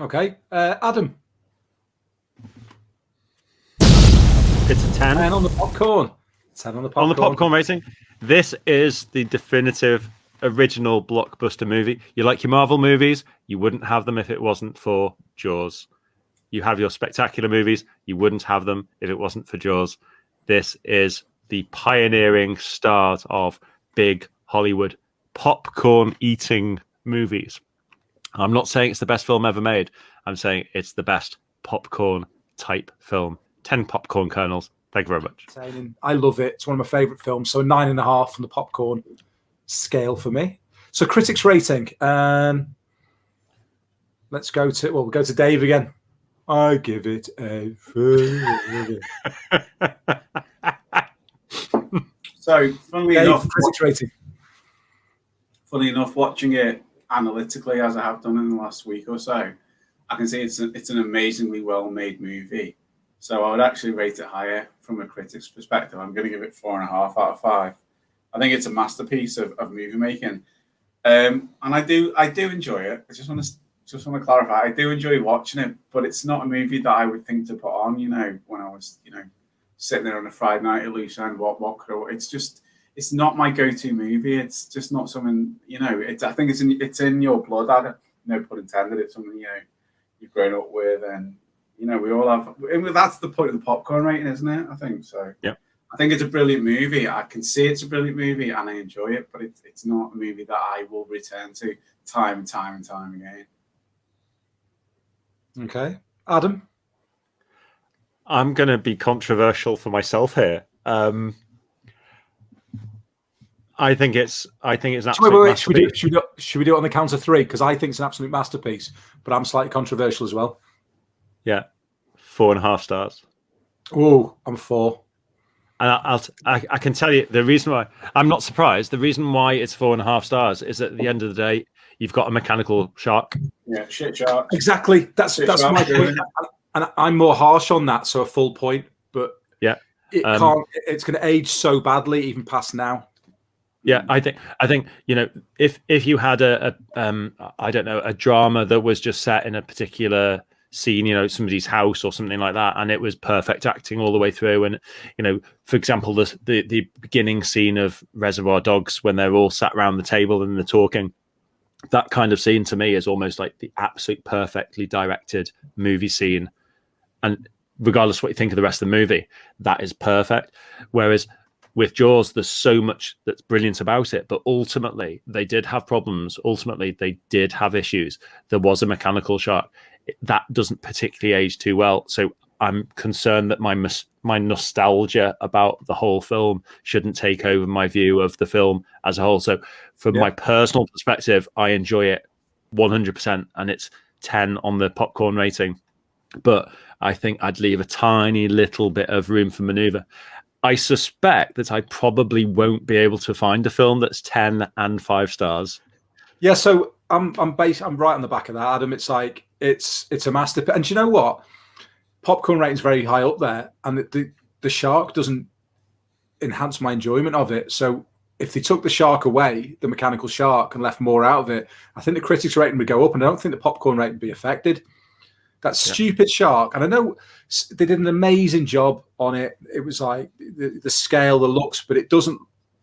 Okay. Adam. It's a 10. 10 on the popcorn. 10 on the popcorn. On the popcorn rating, this is the definitive original blockbuster movie. You like your Marvel movies, you wouldn't have them if it wasn't for Jaws. You have your spectacular movies, you wouldn't have them if it wasn't for Jaws. This is the pioneering start of big Hollywood popcorn eating movies. I'm not saying it's the best film ever made. I'm saying it's the best popcorn type film. 10 popcorn kernels. Thank you very much. I love it. It's one of my favourite films. So 9.5 on the popcorn scale for me. So critics rating. Let's go to, we'll go to Dave again. I give it a 4. So, funnily enough, critics rating. Funny enough, watching it analytically as I have done in the last week or so, I can see it's an amazingly well-made movie. So I would actually rate it higher from a critic's perspective. I'm going to give it 4.5 out of 5. I think it's a masterpiece of movie making, and I do enjoy it. I just want to clarify. I do enjoy watching it, but it's not a movie that I would think to put on. When I was sitting there on a Friday night at loose end, what could I? It's not my go-to movie. It's just not something I think it's in your blood. No pun intended. It's something you've grown up with, and we all have. That's the point of the popcorn rating, isn't it? I think so. Yeah. I think it's a brilliant movie. I can see it's a brilliant movie, and I enjoy it. But it's not a movie that I will return to time and time again. Okay, Adam. I'm going to be controversial for myself here. I think it's absolute masterpiece. Should we do it on the count of 3? Because I think it's an absolute masterpiece, but I'm slightly controversial as well. Yeah, 4.5 stars. Oh, I'm 4. And I can tell you the reason why I'm not surprised. The reason why it's 4.5 stars is at the end of the day, you've got a mechanical shark. Yeah, shit shark. Exactly. That's my point. And I'm more harsh on that, so a full point. But yeah, it can't. It's going to age so badly, even past now. Yeah, I think if you had a drama that was just set in a particular scene, somebody's house or something like that, and it was perfect acting all the way through, and for example, the beginning scene of Reservoir Dogs when they're all sat around the table and they're talking, that kind of scene to me is almost like the absolute perfectly directed movie scene, and regardless of what you think of the rest of the movie, that is perfect. Whereas with Jaws, there's so much that's brilliant about it, but ultimately they did have problems. Ultimately, they did have issues. There was a mechanical shark. That doesn't particularly age too well. So I'm concerned that my nostalgia about the whole film shouldn't take over my view of the film as a whole. So from my personal perspective, I enjoy it 100%, and it's 10 on the popcorn rating. But I think I'd leave a tiny little bit of room for maneuver. I suspect that I probably won't be able to find a film that's 10 and 5 stars. Yeah, so I'm right on the back of that, Adam. It's like it's a masterpiece. And do you know what? Popcorn rating's very high up there, and the shark doesn't enhance my enjoyment of it. So if they took the shark away, the mechanical shark, and left more out of it, I think the critics rating would go up, and I don't think the popcorn rating would be affected. That stupid shark, and I know they did an amazing job on it. It was like the scale, the looks, but it doesn't.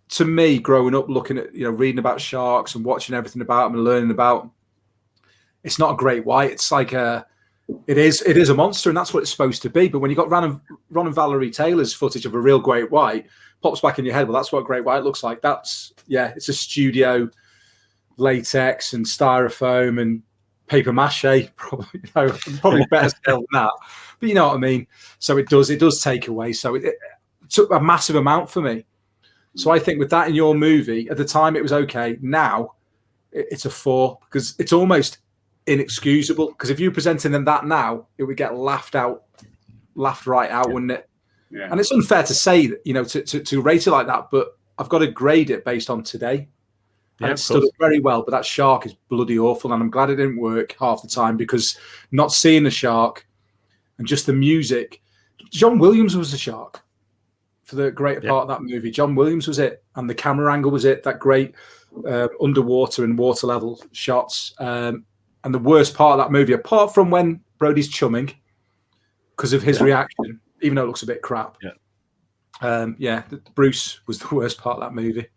To me, growing up, looking at reading about sharks and watching everything about them and learning about them, it's not a great white. It's like it is a monster, and that's what it's supposed to be. But when you got Ron and Valerie Taylor's footage of a real great white, pops back in your head. Well, that's what a great white looks like. It's a studio latex and styrofoam and paper mache, probably better scale than that. But you know what I mean. So it does take away. So it took a massive amount for me. So I think with that in your movie, at the time it was okay. Now it's a 4 because it's almost inexcusable. Because if you're presenting them that now, it would get laughed right out, wouldn't it? Yeah. And it's unfair to say that, to rate it like that. But I've got to grade it based on today. And Yeah, it stood up very well, but that shark is bloody awful. And I'm glad it didn't work half the time, because not seeing the shark and just the music. John Williams was the shark for the greater part of that movie. John Williams was it. And the camera angle was it. That great underwater and water level shots. And the worst part of that movie, apart from when Brody's chumming, because of his reaction, even though it looks a bit crap. Bruce was the worst part of that movie.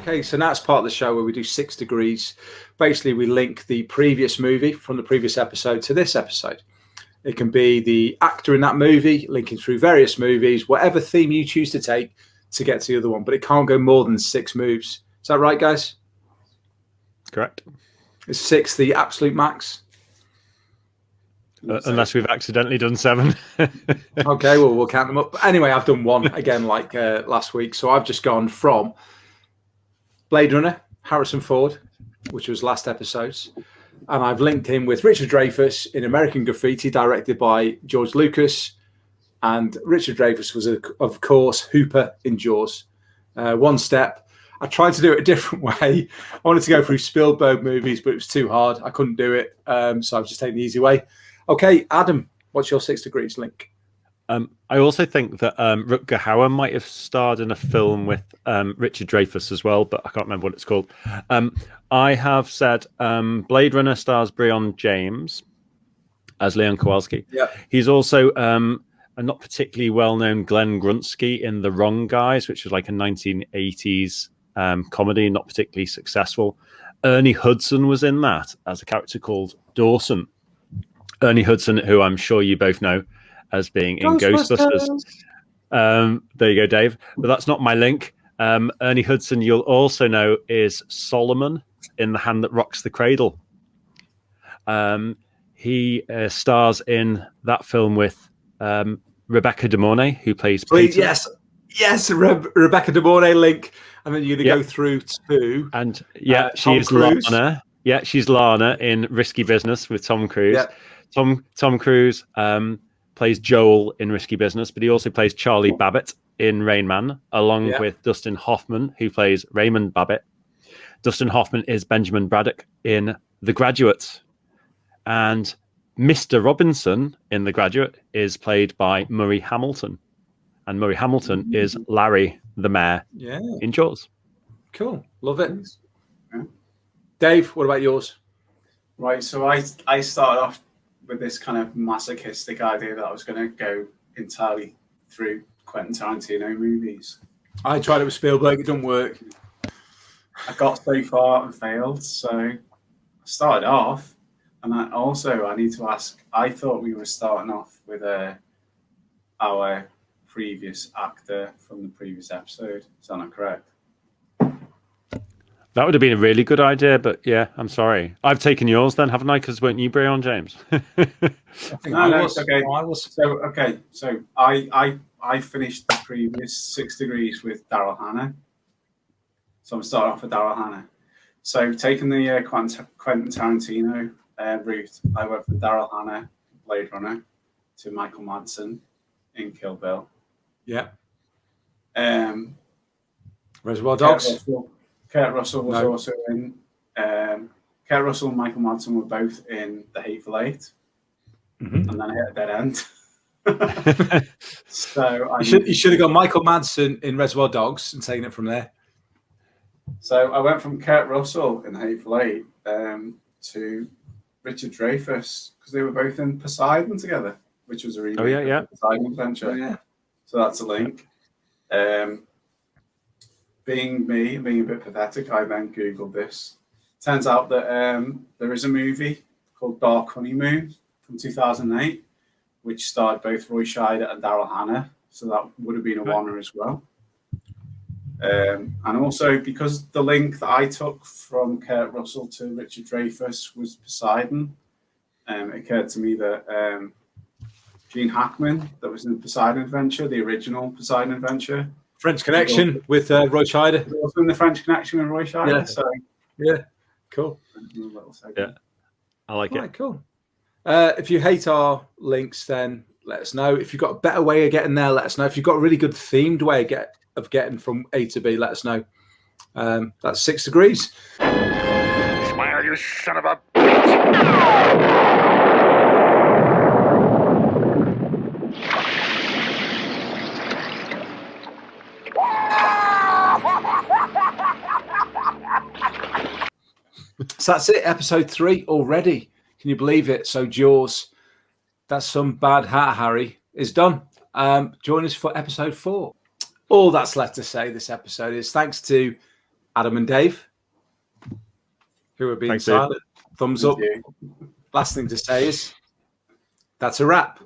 Okay, so now it's part of the show where we do 6 degrees. Basically, we link the previous movie from the previous episode to this episode. It can be the actor in that movie, linking through various movies, whatever theme you choose to take to get to the other one. But it can't go more than 6 moves. Is that right, guys? Correct. Is 6 the absolute max? Unless we've accidentally done 7. Okay, well, we'll count them up. But anyway, I've done 1 again, like last week. So I've just gone from Blade Runner, Harrison Ford, which was last episode's, and I've linked him with Richard Dreyfuss in American Graffiti, directed by George Lucas, and Richard Dreyfuss was, of course, Hooper in Jaws. One step. I tried to do it a different way. I wanted to go through Spielberg movies, but it was too hard. I couldn't do it, so I've just taken the easy way. Okay, Adam, what's your 6 degrees link? I also think that Rutger Hauer might have starred in a film with Richard Dreyfuss as well, but I can't remember what it's called. I have said Blade Runner stars Breon James as Leon Kowalski. Yeah. He's also a not particularly well-known Glenn Grunsky in The Wrong Guys, which was like a 1980s comedy, not particularly successful. Ernie Hudson was in that as a character called Dawson. Ernie Hudson, who I'm sure you both know as being in Ghostbusters. There you go, Dave. But that's not my link. Ernie Hudson, you'll also know, is Solomon in The Hand That Rocks the Cradle. He stars in that film with Rebecca De Mornay, who plays Peter. Yes, Rebecca De Mornay link. And then you're going to go through to... And she's Lana. Yeah, she's Lana in Risky Business with Tom Cruise. Yeah. Tom Cruise plays Joel in Risky Business, but he also plays Charlie Babbitt in Rain Man, along with Dustin Hoffman, who plays Raymond Babbitt. Dustin Hoffman is Benjamin Braddock in The Graduate. And Mr. Robinson in The Graduate is played by Murray Hamilton. And Murray Hamilton is Larry, the mayor, in Jaws. Cool. Love it. Yeah. Dave, what about yours? Right, so I started off with this kind of masochistic idea that I was going to go entirely through Quentin Tarantino movies. I tried it with Spielberg. It didn't work. I got so far and failed. So I started off, and I need to ask, I thought we were starting off with our previous actor from the previous episode. Is that not correct? That would have been a really good idea, but yeah, I'm sorry. I've taken yours then, haven't I? Because weren't you Breon James? I think I was. Okay. So I finished the previous 6 degrees with Daryl Hannah. So I'm starting off with Daryl Hannah. So taking the Quentin Tarantino route, I went from Daryl Hannah, Blade Runner, to Michael Madsen in Kill Bill. Yeah. Reservoir Dogs. Kurt Russell was also in. Kurt Russell and Michael Madsen were both in The Hateful Eight, and then I hit a dead end. So you should have gone Michael Madsen in Reservoir Dogs and taken it from there. So I went from Kurt Russell in The Hateful Eight to Richard Dreyfuss because they were both in Poseidon together, which was a remake of the Poseidon Adventure. Oh, yeah. So that's a link. Being a bit pathetic, I then Googled this. Turns out that there is a movie called Dark Honeymoon from 2008, which starred both Roy Scheider and Daryl Hannah. So that would have been a oneer as well. And also because the link that I took from Kurt Russell to Richard Dreyfuss was Poseidon, it occurred to me that Gene Hackman, that was in Poseidon Adventure, the original Poseidon Adventure, French Connection with Roy Scheider. Also in the French Connection with Roy Scheider. Yeah. So Cool. Yeah, I like it. Right, cool. If you hate our links, then let us know. If you've got a better way of getting there, let us know. If you've got a really good themed way of getting from A to B, let us know. That's 6 degrees. Smile, you son of a bitch! So that's it, episode 3 already. Can you believe it? So Jaws, That's Some Bad Hat, Harry, is done. Join us for episode 4. All that's left to say this episode is thanks to Adam and Dave, who have been silent. Thumbs up. Last thing to say is that's a wrap.